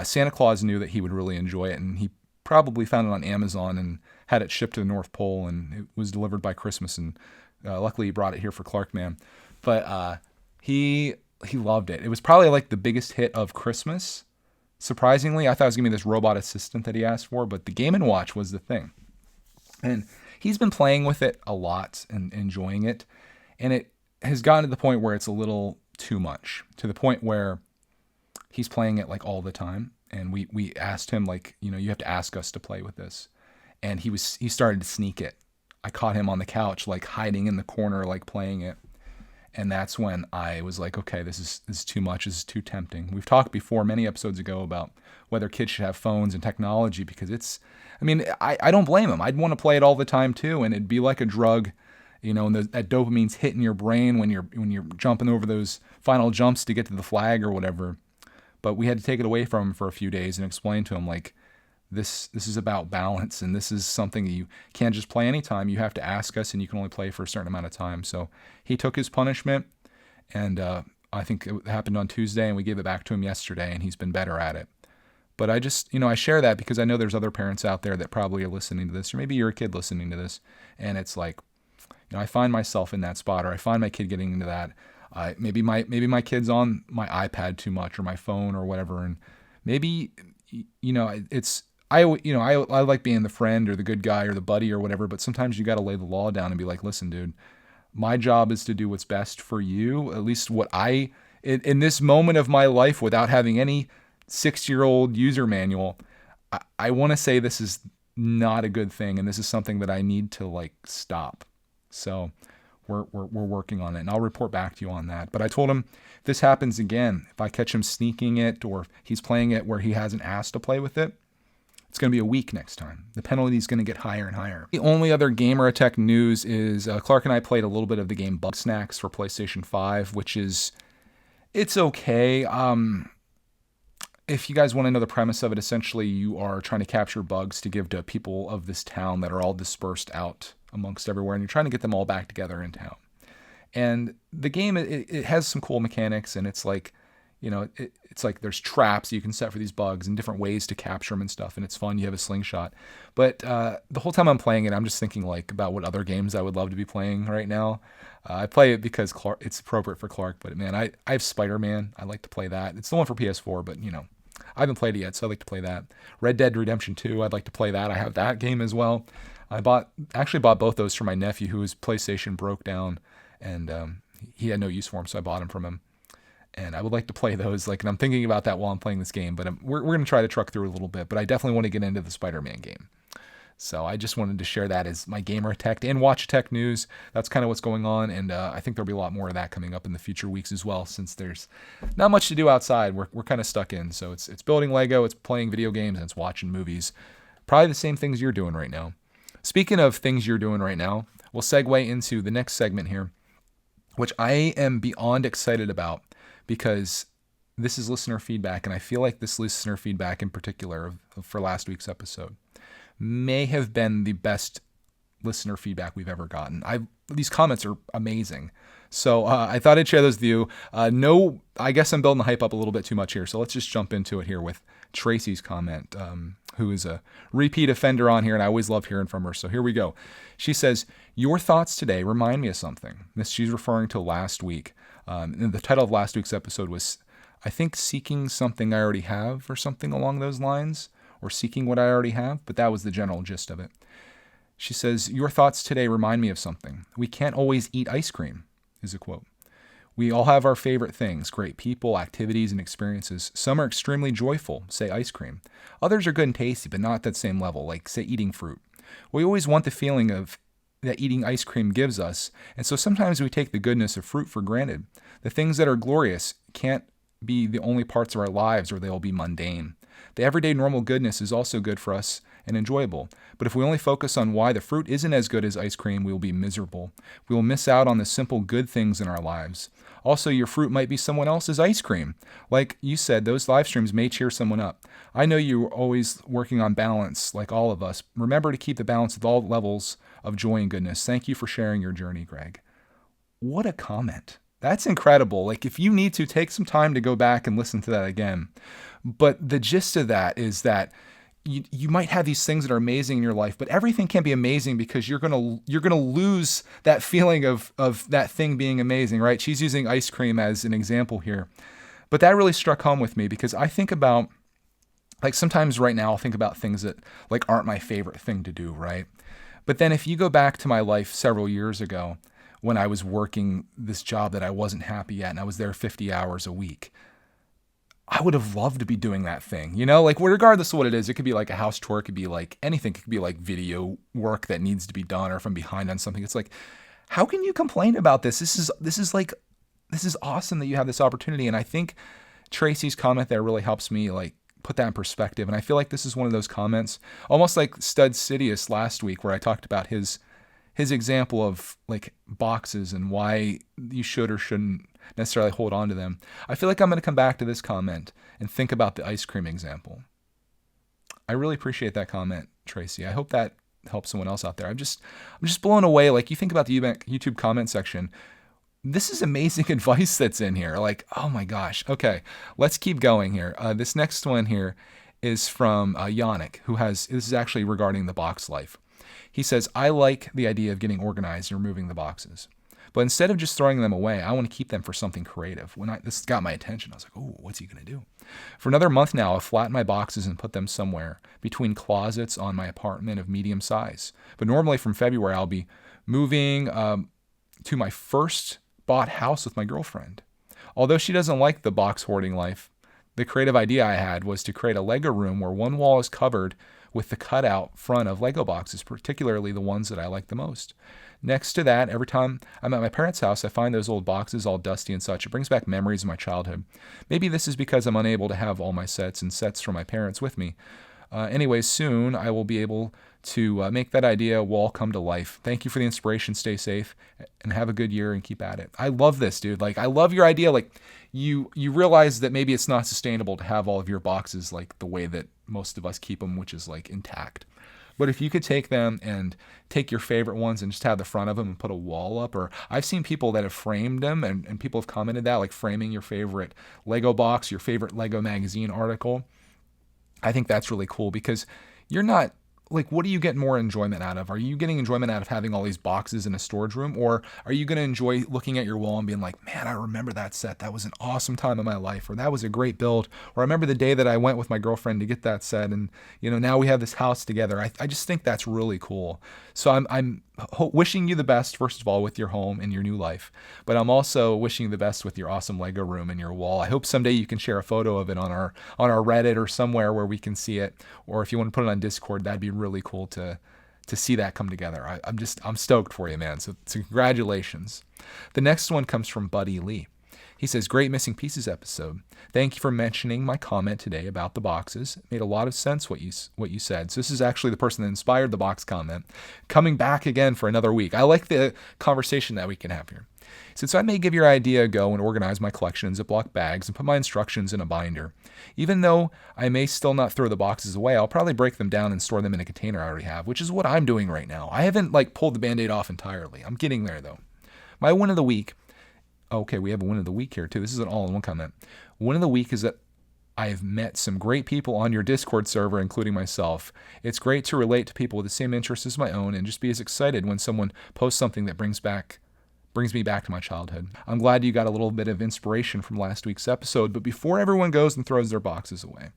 Santa Claus knew that he would really enjoy it, and he probably found it on Amazon and had it shipped to the North Pole, and it was delivered by Christmas, and luckily he brought it here for Clarkman. But he loved it. It was probably like the biggest hit of Christmas. Surprisingly, I thought it was going to be this robot assistant that he asked for, but the Game & Watch was the thing. And he's been playing with it a lot and enjoying it. And it has gotten to the point where it's a little too much, to the point where he's playing it like all the time. And we asked him, like, you know, you have to ask us to play with this. And he started to sneak it. I caught him on the couch, like hiding in the corner, like playing it. And that's when I was like, okay, this is too much. This is too tempting. We've talked before many episodes ago about whether kids should have phones and technology, because I don't blame them. I'd want to play it all the time too. And it'd be like a drug, you know, and that dopamine's hitting your brain when you're jumping over those final jumps to get to the flag or whatever. But we had to take it away from him for a few days and explain to him, like, this is about balance, and this is something that you can't just play anytime. You have to ask us, and you can only play for a certain amount of time. So he took his punishment, and I think it happened on Tuesday, and we gave it back to him yesterday, and he's been better at it. But I just, I share that because I know there's other parents out there that probably are listening to this, or maybe you're a kid listening to this, and it's like, I find myself in that spot, or I find my kid getting into that. Maybe my kid's on my iPad too much, or my phone, or whatever, and maybe it's. I like being the friend or the good guy or the buddy or whatever, but sometimes you got to lay the law down and be like, listen, dude, my job is to do what's best for you. At least what in this moment of my life, without having any 6-year-old user manual, I want to say this is not a good thing. And this is something that I need to like stop. So we're working on it, and I'll report back to you on that. But I told him, if this happens again, if I catch him sneaking it, or if he's playing it where he hasn't asked to play with it, it's going to be a week next time. The penalty is going to get higher and higher. The only other Gamer Tech news is Clark and I played a little bit of the game Bug Snacks for PlayStation 5, which it's okay. If you guys want to know the premise of it, essentially you are trying to capture bugs to give to people of this town that are all dispersed out amongst everywhere, and you're trying to get them all back together in town. And the game, it has some cool mechanics, and it's like, it's like there's traps you can set for these bugs and different ways to capture them and stuff, and it's fun. You have a slingshot. But the whole time I'm playing it, I'm just thinking like about what other games I would love to be playing right now. I play it because it's appropriate for Clark, but man, I have Spider-Man. I like to play that. It's the one for PS4, but I haven't played it yet, so I like to play that. Red Dead Redemption 2, I'd like to play that. I have that game as well. I actually bought both those for my nephew, whose PlayStation broke down, and he had no use for them, so I bought them from him. And I would like to play those, and I'm thinking about that while I'm playing this game, but we're going to try to truck through a little bit, but I definitely want to get into the Spider-Man game. So I just wanted to share that as my gamer tech and watch tech news. That's kind of what's going on, and I think there'll be a lot more of that coming up in the future weeks as well, since there's not much to do outside. We're kind of stuck in, so it's building Lego, it's playing video games, and it's watching movies. Probably the same things you're doing right now. Speaking of things you're doing right now, we'll segue into the next segment here, which I am beyond excited about because this is listener feedback, and I feel like this listener feedback in particular for last week's episode may have been the best listener feedback we've ever gotten. These comments are amazing. So I thought I'd share those with you. No, I guess I'm building the hype up a little bit too much here. So let's just jump into it here with Tracy's comment, who is a repeat offender on here, and I always love hearing from her. So here we go. She says, "Your thoughts today remind me of something." She's referring to last week. And the title of last week's episode was, I think, "Seeking Something I Already Have," or something along those lines, or "Seeking What I Already Have," but that was the general gist of it. She says, "Your thoughts today remind me of something. We can't always eat ice cream," is a quote. "We all have our favorite things, great people, activities, and experiences. Some are extremely joyful, say ice cream. Others are good and tasty, but not at that same level, like, say, eating fruit. We always want the feeling of that eating ice cream gives us, and so sometimes we take the goodness of fruit for granted. The things that are glorious can't be the only parts of our lives, or they'll be mundane. The everyday normal goodness is also good for us and enjoyable. But if we only focus on why the fruit isn't as good as ice cream, we will be miserable. We will miss out on the simple good things in our lives. Also, your fruit might be someone else's ice cream. Like you said, those live streams may cheer someone up. I know you're always working on balance, like all of us. Remember to keep the balance with all levels of joy and goodness. Thank you for sharing your journey, Greg." What a comment. That's incredible. Like, if you need to, take some time to go back and listen to that again. But the gist of that is that you might have these things that are amazing in your life, but everything can't be amazing because you're gonna lose that feeling of that thing being amazing, right? She's using ice cream as an example here. But that really struck home with me because I think about, like, sometimes right now I'll think about things that like aren't my favorite thing to do, right? But then if you go back to my life several years ago when I was working this job that I wasn't happy at and I was there 50 hours a week, I would have loved to be doing that thing, like regardless of what it is. It could be like a house chore. It could be like anything. It could be like video work that needs to be done, or if I'm behind on something. It's like, how can you complain about this? This is awesome that you have this opportunity. And I think Tracy's comment there really helps me like put that in perspective. And I feel like this is one of those comments, almost like Stud Sidious last week, where I talked about his example of like boxes and why you should or shouldn't necessarily hold on to them. I feel like I'm going to come back to this comment and think about the ice cream example. I really appreciate that comment, Tracy. I hope that helps someone else out there. I'm just blown away. Like, you think about the YouTube comment section. This is amazing advice that's in here. Like, oh my gosh. Okay, let's keep going here. This next one here is from Yannick, this is actually regarding the box life. He says, "I like the idea of getting organized and removing the boxes. But instead of just throwing them away, I want to keep them for something creative." This got my attention. I was like, "Oh, what's he going to do?" For another month now, I've flattened my boxes and put them somewhere between closets on my apartment of medium size. But normally from February, I'll be moving to my first bought house with my girlfriend. Although she doesn't like the box hoarding life, the creative idea I had was to create a Lego room where one wall is covered with the cutout front of Lego boxes, particularly the ones that I like the most. Next to that, every time I'm at my parents' house, I find those old boxes all dusty and such. It brings back memories of my childhood. Maybe this is because I'm unable to have all my sets from my parents with me. Anyways, soon I will be able to make that idea wall come to life. Thank you for the inspiration. Stay safe and have a good year and keep at it. I love this, dude. Like, I love your idea. Like, you realize that maybe it's not sustainable to have all of your boxes like the way that most of us keep them, which is like intact. But if you could take them and take your favorite ones and just have the front of them and put a wall up, or I've seen people that have framed them, and people have commented that, like framing your favorite Lego box, your favorite Lego magazine article. I think that's really cool because you're not, like, what do you get more enjoyment out of? Are you getting enjoyment out of having all these boxes in a storage room? Or are you going to enjoy looking at your wall and being like, man, I remember that set. That was an awesome time in my life. Or that was a great build. Or I remember the day that I went with my girlfriend to get that set. And, now we have this house together. I just think that's really cool. So I'm wishing you the best, first of all, with your home and your new life. But I'm also wishing you the best with your awesome Lego room and your wall. I hope someday you can share a photo of it on our Reddit or somewhere where we can see it. Or if you want to put it on Discord, that'd be really cool to see that come together. I'm stoked for you, man. So congratulations. The next one comes from Buddy Lee. He says, great Missing Pieces episode. Thank you for mentioning my comment today about the boxes. It made a lot of sense what you said. So this is actually the person that inspired the box comment, coming back again for another week. I like the conversation that we can have here. Since I may give your idea a go and organize my collection in Ziploc bags and put my instructions in a binder. Even though I may still not throw the boxes away, I'll probably break them down and store them in a container I already have, which is what I'm doing right now. I haven't pulled the Band-Aid off entirely. I'm getting there though. My win of the week. Okay, we have a win of the week here too. This is an all-in-one comment. Win of the week is that I've met some great people on your Discord server, including myself. It's great to relate to people with the same interests as my own and just be as excited when someone posts something that brings me back to my childhood. I'm glad you got a little bit of inspiration from last week's episode, but before everyone goes and throws their boxes away,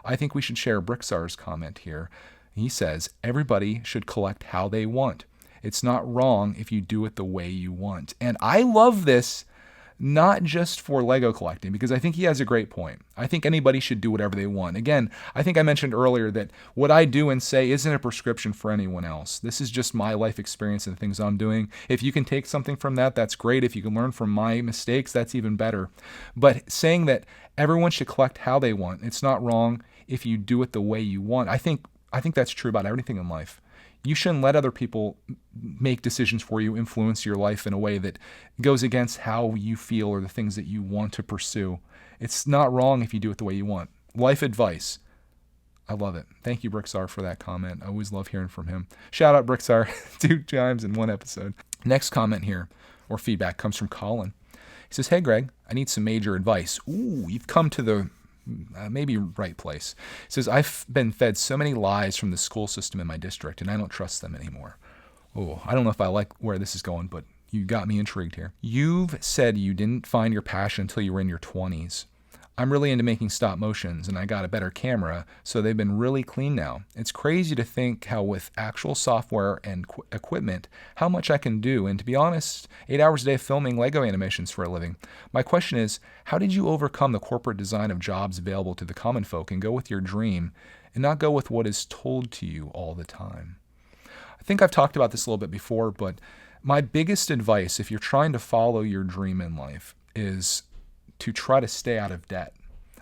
I think we should share Bricksar's comment here. He says, everybody should collect how they want. It's not wrong if you do it the way you want. And I love this, not just for Lego collecting, because I think he has a great point. I think anybody should do whatever they want. Again, I think I mentioned earlier that what I do and say isn't a prescription for anyone else. This is just my life experience and the things I'm doing. If you can take something from that, that's great. If you can learn from my mistakes, that's even better. But saying that everyone should collect how they want, it's not wrong if you do it the way you want. I think that's true about everything in life. You shouldn't let other people make decisions for you, influence your life in a way that goes against how you feel or the things that you want to pursue. It's not wrong if you do it the way you want. Life advice. I love it. Thank you, Bricksar, for that comment. I always love hearing from him. Shout out, Bricksar, 2 times in one episode. Next comment here, or feedback, comes from Colin. He says, hey, Greg, I need some major advice. Ooh, you've come to the maybe right place. It says, I've been fed so many lies from the school system in my district, and I don't trust them anymore. Oh, I don't know if I like where this is going, but you got me intrigued here. You've said you didn't find your passion until you were in your 20s. I'm really into making stop motions, and I got a better camera, so they've been really clean now. It's crazy to think how with actual software and equipment, how much I can do, and to be honest, 8 hours a day filming Lego animations for a living. My question is, how did you overcome the corporate design of jobs available to the common folk and go with your dream, and not go with what is told to you all the time? I think I've talked about this a little bit before, but my biggest advice, if you're trying to follow your dream in life, is to try to stay out of debt.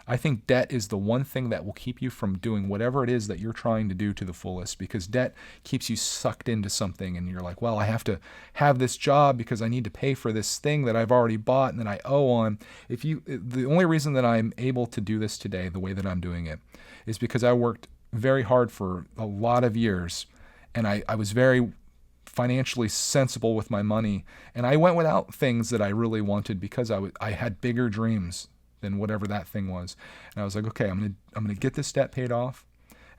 I think debt is the one thing that will keep you from doing whatever it is that you're trying to do to the fullest, because debt keeps you sucked into something and you're like, well, I have to have this job because I need to pay for this thing that I've already bought and that I owe on. The only reason that I'm able to do this today the way that I'm doing it is because I worked very hard for a lot of years, and I was very financially sensible with my money, and I went without things that I really wanted because I had bigger dreams than whatever that thing was. And I was like, okay, I'm gonna get this debt paid off,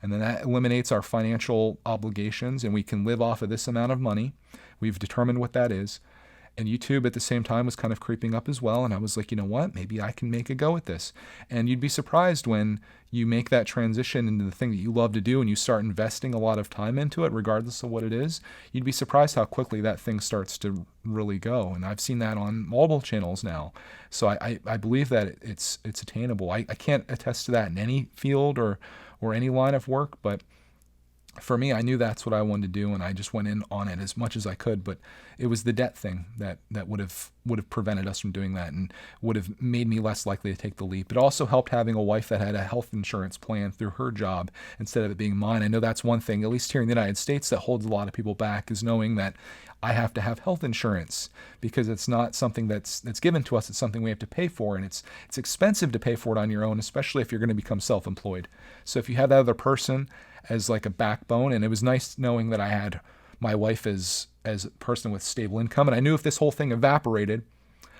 and then that eliminates our financial obligations, and we can live off of this amount of money. We've determined what that is. And YouTube at the same time was kind of creeping up as well, and I was like, you know what, maybe I can make a go at this. And you'd be surprised when you make that transition into the thing that you love to do and you start investing a lot of time into it, regardless of what it is. You'd be surprised how quickly that thing starts to really go. And I've seen that on mobile channels now. So I believe that it's attainable. I can't attest to that in any field or any line of work, but for me, I knew that's what I wanted to do, and I just went in on it as much as I could. But it was the debt thing that would have prevented us from doing that and would have made me less likely to take the leap. It also helped having a wife that had a health insurance plan through her job instead of it being mine. I know that's one thing, at least here in the United States, that holds a lot of people back, is knowing that I have to have health insurance, because it's not something that's given to us. It's something we have to pay for, and it's expensive to pay for it on your own, especially if you're going to become self-employed. So if you have that other person as like a backbone. And it was nice knowing that I had my wife as a person with stable income. And I knew if this whole thing evaporated,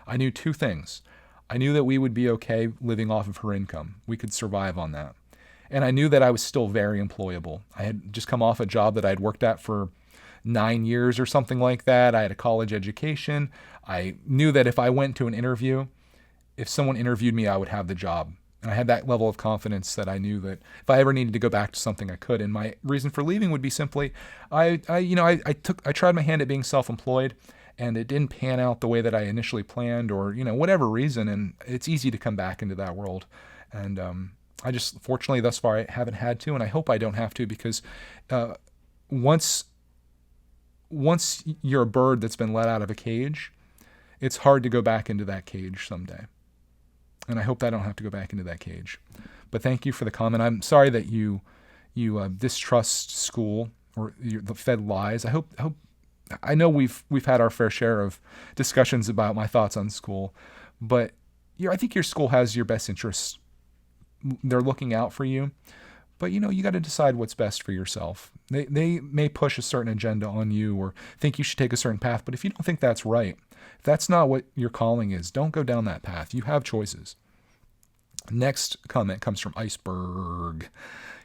I knew two things. I knew that we would be okay living off of her income. We could survive on that. And I knew that I was still very employable. I had just come off a job that I'd worked at for 9 years or something like that. I had a college education. I knew that if I went to an interview, if someone interviewed me, I would have the job. And I had that level of confidence that I knew that if I ever needed to go back to something, I could. And my reason for leaving would be simply, I tried my hand at being self-employed, and it didn't pan out the way that I initially planned, or whatever reason. And it's easy to come back into that world. And I just, fortunately, thus far, I haven't had to, and I hope I don't have to, because once you're a bird that's been let out of a cage, it's hard to go back into that cage someday. And I hope that I don't have to go back into that cage. But thank you for the comment. I'm sorry that you distrust school, or the Fed lies. I know we've had our fair share of discussions about my thoughts on school, but I think your school has your best interests. They're looking out for you, but you got to decide what's best for yourself. They may push a certain agenda on you or think you should take a certain path, but if you don't think that's right, if that's not what your calling is, don't go down that path. You have choices. Next comment comes from Iceberg.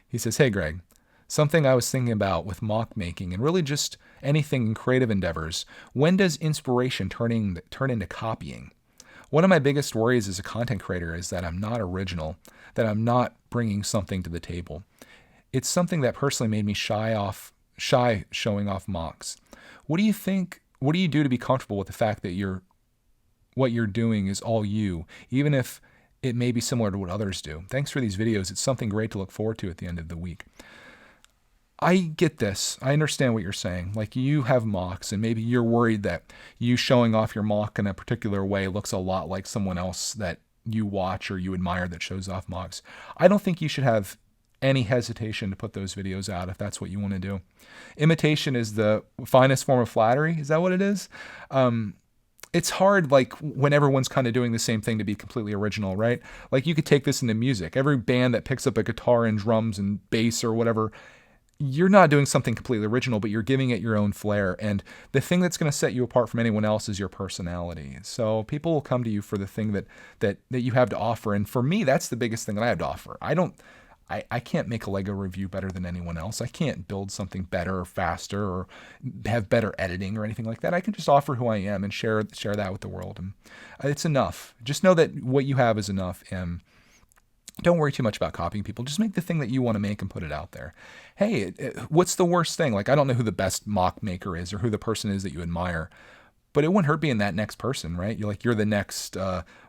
He says, "Hey Greg, something I was thinking about with mock making and really just anything in creative endeavors. When does inspiration turn into copying? One of my biggest worries as a content creator is that I'm not original, that I'm not bringing something to the table. It's something that personally made me shy showing off mocks. What do you think? What do you do to be comfortable with the fact that what you're doing is all you, even if it may be similar to what others do? Thanks for these videos. It's something great to look forward to at the end of the week." I get this. I understand what you're saying. Like, you have mocks, and maybe you're worried that you showing off your mock in a particular way looks a lot like someone else that you watch or you admire that shows off mocks. I don't think you should have any hesitation to put those videos out if that's what you want to do. Imitation is the finest form of flattery. Is that what it is? It's hard, like, when everyone's kind of doing the same thing, to be completely original, right? Like, you could take this into music. Every band that picks up a guitar and drums and bass or whatever, you're not doing something completely original, but you're giving it your own flair. And the thing that's going to set you apart from anyone else is your personality. So people will come to you for the thing that you have to offer. And for me, that's the biggest thing that I have to offer. I can't make a Lego review better than anyone else. I can't build something better or faster or have better editing or anything like that. I can just offer who I am and share that with the world. And it's enough. Just know that what you have is enough. And don't worry too much about copying people. Just make the thing that you want to make and put it out there. Hey, what's the worst thing? Like, I don't know who the best mock maker is or who the person is that you admire, but it wouldn't hurt being that next person, right? You're the next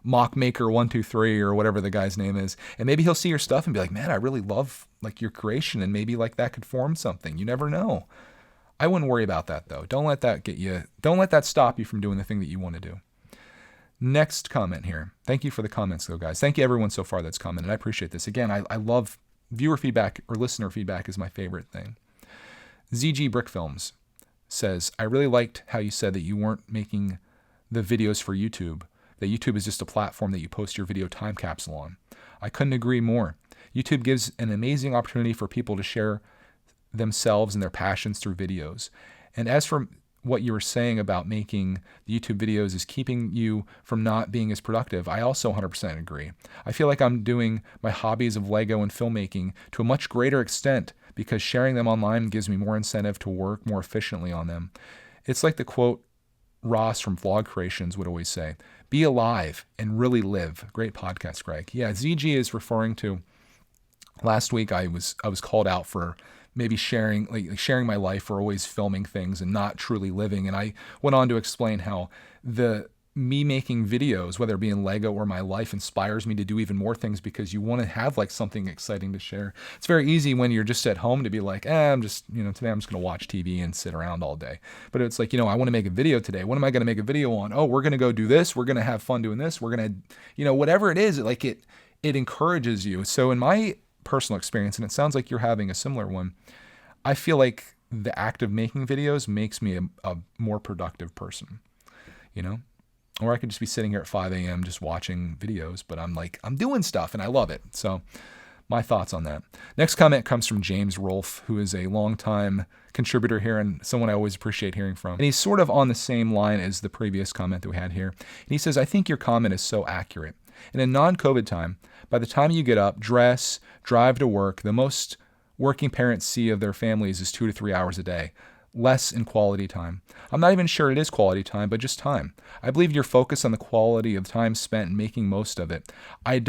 mock maker 123 or whatever the guy's name is. And maybe he'll see your stuff and be like, man, I really love like your creation, and maybe like that could form something. You never know. I wouldn't worry about that though. Don't let that stop you from doing the thing that you want to do. Next comment here. Thank you for the comments though, guys. Thank you everyone so far that's commented. I appreciate this. Again, I love viewer feedback, or listener feedback is my favorite thing. ZG Brick Films says, "I really liked how you said that you weren't making the videos for YouTube, that YouTube is just a platform that you post your video time capsule on. I couldn't agree more. YouTube gives an amazing opportunity for people to share themselves and their passions through videos. And as for what you were saying about making the YouTube videos is keeping you from not being as productive, I also 100% agree. I feel like I'm doing my hobbies of Lego and filmmaking to a much greater extent because sharing them online gives me more incentive to work more efficiently on them. It's like the quote Ross from Vlog Creations would always say, be alive and really live." Great podcast, Greg. Yeah, ZG is referring to, last week I was called out for maybe sharing my life or always filming things and not truly living. And I went on to explain how me making videos, whether it be in Lego or my life, inspires me to do even more things because you want to have like something exciting to share. It's very easy when you're just at home to be like, today I'm just going to watch TV and sit around all day. But it's like, I want to make a video today. What am I going to make a video on? Oh, we're going to go do this. We're going to have fun doing this. We're going to, whatever it is, like it encourages you. So in my personal experience, and it sounds like you're having a similar one, I feel like the act of making videos makes me a more productive person, or I could just be sitting here at 5 a.m. just watching videos, but I'm doing stuff and I love it. So, my thoughts on that. Next comment comes from James Rolfe, who is a longtime contributor here and someone I always appreciate hearing from. And he's sort of on the same line as the previous comment that we had here. And he says, I think your comment is so accurate. In a non-COVID time, by the time you get up, dress, drive to work, the most working parents see of their families is 2 to 3 hours a day. Less in quality time. I'm not even sure it is quality time, but just time. I believe you're focused on the quality of time spent and making most of it. I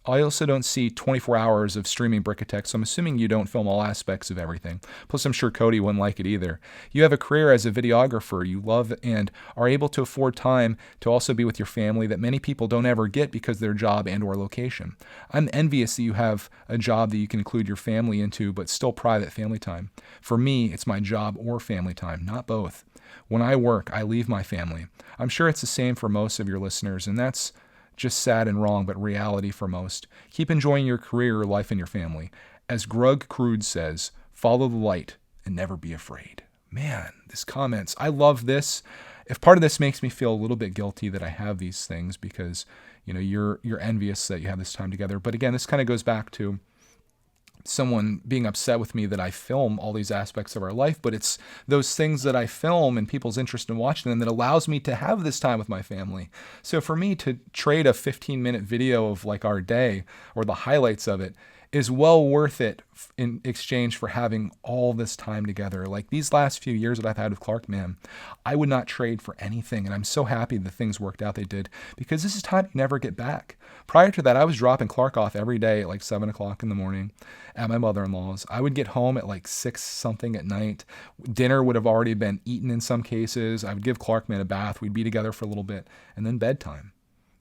also don't see 24 hours of streaming brickitect, so I'm assuming you don't film all aspects of everything. Plus, I'm sure Cody wouldn't like it either. You have a career as a videographer you love and are able to afford time to also be with your family that many people don't ever get because of their job and or location. I'm envious that you have a job that you can include your family into, but still private family time. For me, it's my job or family time, not both. When I work, I leave my family. I'm sure it's the same for most of your listeners, and that's just sad and wrong, but reality for most. Keep enjoying your career, life, and your family. As Grug Crude says, follow the light and never be afraid. Man, this comments. I love this. If part of this makes me feel a little bit guilty that I have these things because, you're envious that you have this time together. But again, this kind of goes back to someone being upset with me that I film all these aspects of our life, but it's those things that I film and people's interest in watching them that allows me to have this time with my family. So for me to trade a 15-minute video of like our day or the highlights of it is well worth it in exchange for having all this time together. Like these last few years that I've had with Clark, man, I would not trade for anything. And I'm so happy the things worked out they did because this is time you never get back. Prior to that, I was dropping Clark off every day at like 7 o'clock in the morning at my mother-in-law's. I would get home at like 6 something at night. Dinner would have already been eaten in some cases. I would give Clark man a bath. We'd be together for a little bit and then bedtime.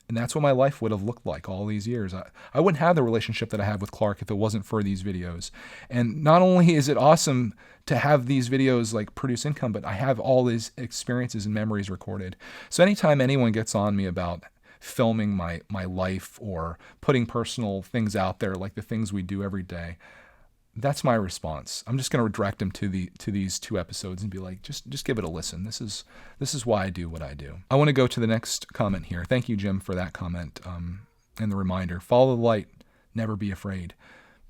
And that's what my life would have looked like all these years. I wouldn't have the relationship that I have with Clark if it wasn't for these videos. And not only is it awesome to have these videos like produce income, but I have all these experiences and memories recorded. So anytime anyone gets on me about filming my life or putting personal things out there, like the things we do every day, that's my response. I'm just going to direct them to these 2 episodes and be like, just give it a listen. This is why I do what I do. I want to go to the next comment here. Thank you, Jim, for that comment and the reminder. Follow the light. Never be afraid.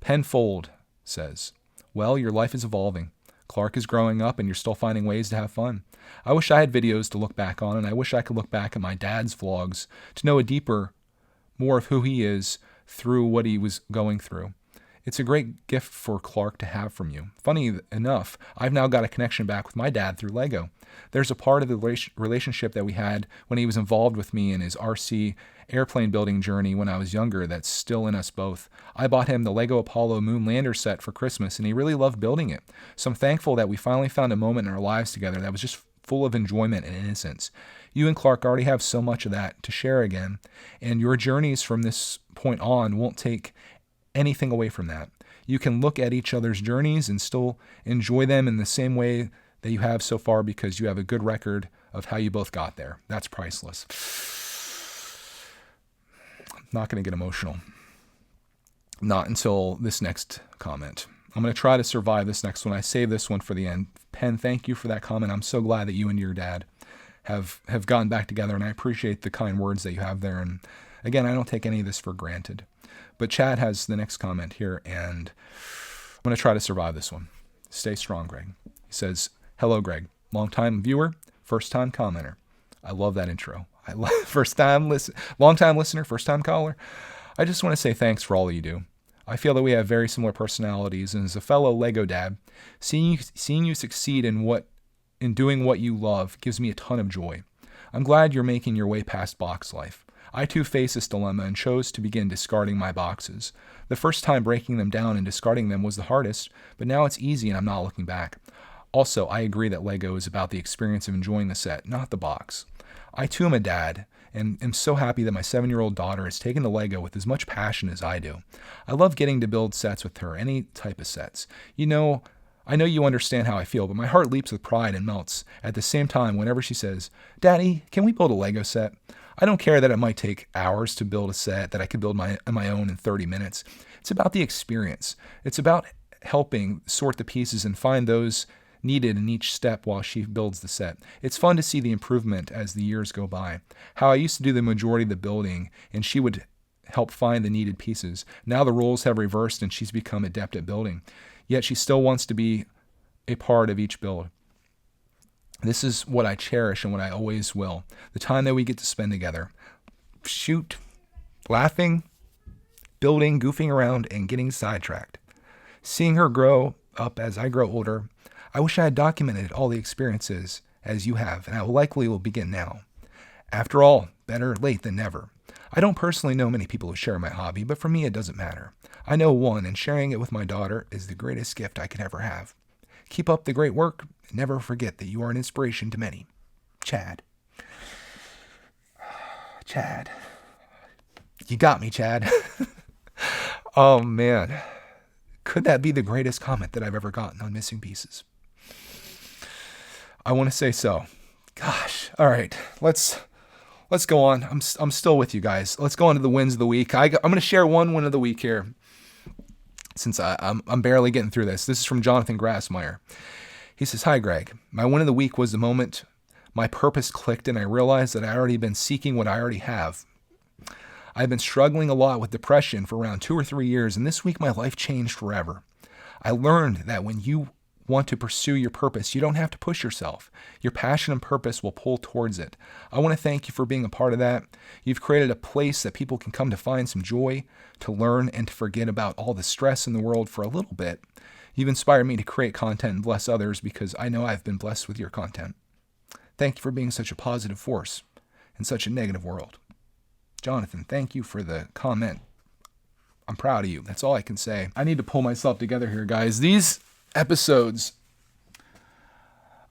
Penfold says, well, your life is evolving. Clark is growing up and you're still finding ways to have fun. I wish I had videos to look back on, and I wish I could look back at my dad's vlogs to know more of who he is through what he was going through. It's a great gift for Clark to have from you. Funny enough, I've now got a connection back with my dad through Lego. There's a part of the relationship that we had when he was involved with me in his RC airplane building journey when I was younger that's still in us both. I bought him the Lego Apollo Moon Lander set for Christmas, and he really loved building it. So I'm thankful that we finally found a moment in our lives together that was just full of enjoyment and innocence. You and Clark already have so much of that to share again, and your journeys from this point on won't take anything away from that. You can look at each other's journeys and still enjoy them in the same way that you have so far because you have a good record of how you both got there. That's priceless. I'm not going to get emotional. Not until this next comment. I'm going to try to survive this next one. I saved this one for the end. Penn, thank you for that comment. I'm so glad that you and your dad have gotten back together, and I appreciate the kind words that you have there. And again, I don't take any of this for granted. But Chad has the next comment here, and I'm going to try to survive this one. Stay strong, Greg. He says, hello, Greg. Long-time viewer, first-time commenter. I love that intro. Long-time listener, first-time caller. I just want to say thanks for all that you do. I feel that we have very similar personalities, and as a fellow Lego dad, seeing you succeed in doing what you love gives me a ton of joy. I'm glad you're making your way past box life. I too face this dilemma and chose to begin discarding my boxes. The first time breaking them down and discarding them was the hardest, but now it's easy and I'm not looking back. Also, I agree that Lego is about the experience of enjoying the set, not the box. I too am a dad and am so happy that my 7-year-old daughter has taken to Lego with as much passion as I do. I love getting to build sets with her, any type of sets. I know you understand how I feel, but my heart leaps with pride and melts at the same time whenever she says, Daddy, can we build a Lego set? I don't care that it might take hours to build a set that I could build on my own in 30 minutes. It's about the experience. It's about helping sort the pieces and find those needed in each step while she builds the set. It's fun to see the improvement as the years go by. How I used to do the majority of the building, and she would help find the needed pieces. Now the roles have reversed and she's become adept at building. Yet she still wants to be a part of each build. This is what I cherish and what I always will. The time that we get to spend together. Shoot, laughing, building, goofing around, and getting sidetracked. Seeing her grow up as I grow older, I wish I had documented all the experiences as you have, and I likely will begin now. After all, better late than never. I don't personally know many people who share my hobby, but for me it doesn't matter. I know one, and sharing it with my daughter is the greatest gift I could ever have. Keep up the great work, and never forget that you are an inspiration to many. Chad. Chad. You got me, Chad. Oh, man. Could that be the greatest comment that I've ever gotten on Missing Pieces? I want to say so. Gosh. All right. Let's go on. I'm still with you guys. Let's go on to the wins of the week. I'm going to share one win of the week here, since I'm barely getting through this. This is from Jonathan Grassmeyer. He says, "Hi, Greg. My win of the week was the moment my purpose clicked and I realized that I already been seeking what I already have. I've been struggling a lot with depression for around 2 or 3 years, and this week my life changed forever. I learned that when you want to pursue your purpose, you don't have to push yourself. Your passion and purpose will pull towards it. I want to thank you for being a part of that. You've created a place that people can come to find some joy, to learn, and to forget about all the stress in the world for a little bit. You've inspired me to create content and bless others because I know I've been blessed with your content. Thank you for being such a positive force in such a negative world." Jonathan, thank you for the comment. I'm proud of you. That's all I can say. I need to pull myself together here, guys. These episodes,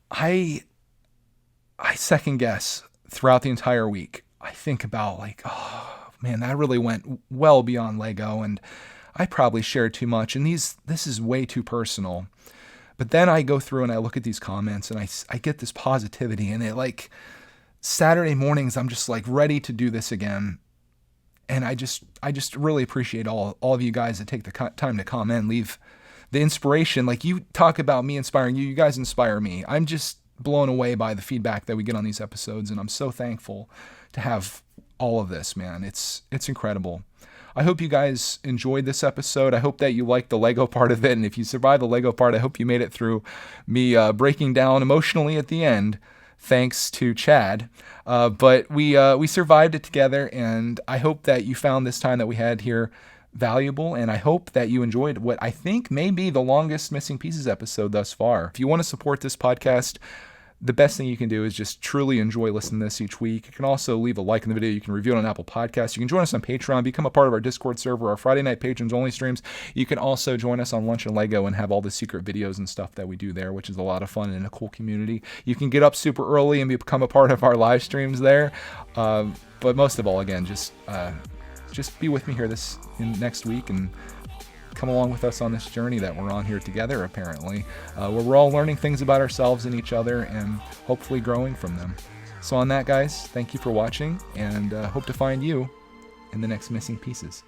I second guess throughout the entire week. I think about like, oh man, that really went well beyond Lego, and I probably shared too much, and this is way too personal. But then I go through and I look at these comments and I get this positivity, and it like Saturday mornings I'm just like ready to do this again. And I just really appreciate all of you guys that take the time to comment, leave the inspiration. Like, you talk about me inspiring you, you guys inspire me. I'm just blown away by the feedback that we get on these episodes, and I'm so thankful to have all of this, man. It's incredible. I hope you guys enjoyed this episode. I hope that you liked the Lego part of it, and if you survived the Lego part, I hope you made it through me breaking down emotionally at the end, thanks to Chad. But we survived it together, and I hope that you found this time that we had here valuable, and I hope that you enjoyed what I think may be the longest Missing Pieces episode thus far. If you want to support this podcast, the best thing you can do is just truly enjoy listening to this each week. You can also leave a like in the video. You can review it on Apple Podcasts. You can join us on Patreon, become a part of our Discord server, our Friday night patrons only streams. You can also join us on Lunch and Lego and have all the secret videos and stuff that we do there, which is a lot of fun and a cool community. You can get up super early and become a part of our live streams there. But most of all, again, just be with me here next week and come along with us on this journey that we're on here together, apparently, where we're all learning things about ourselves and each other and hopefully growing from them. So on that, guys, thank you for watching, and hope to find you in the next Missing Pieces.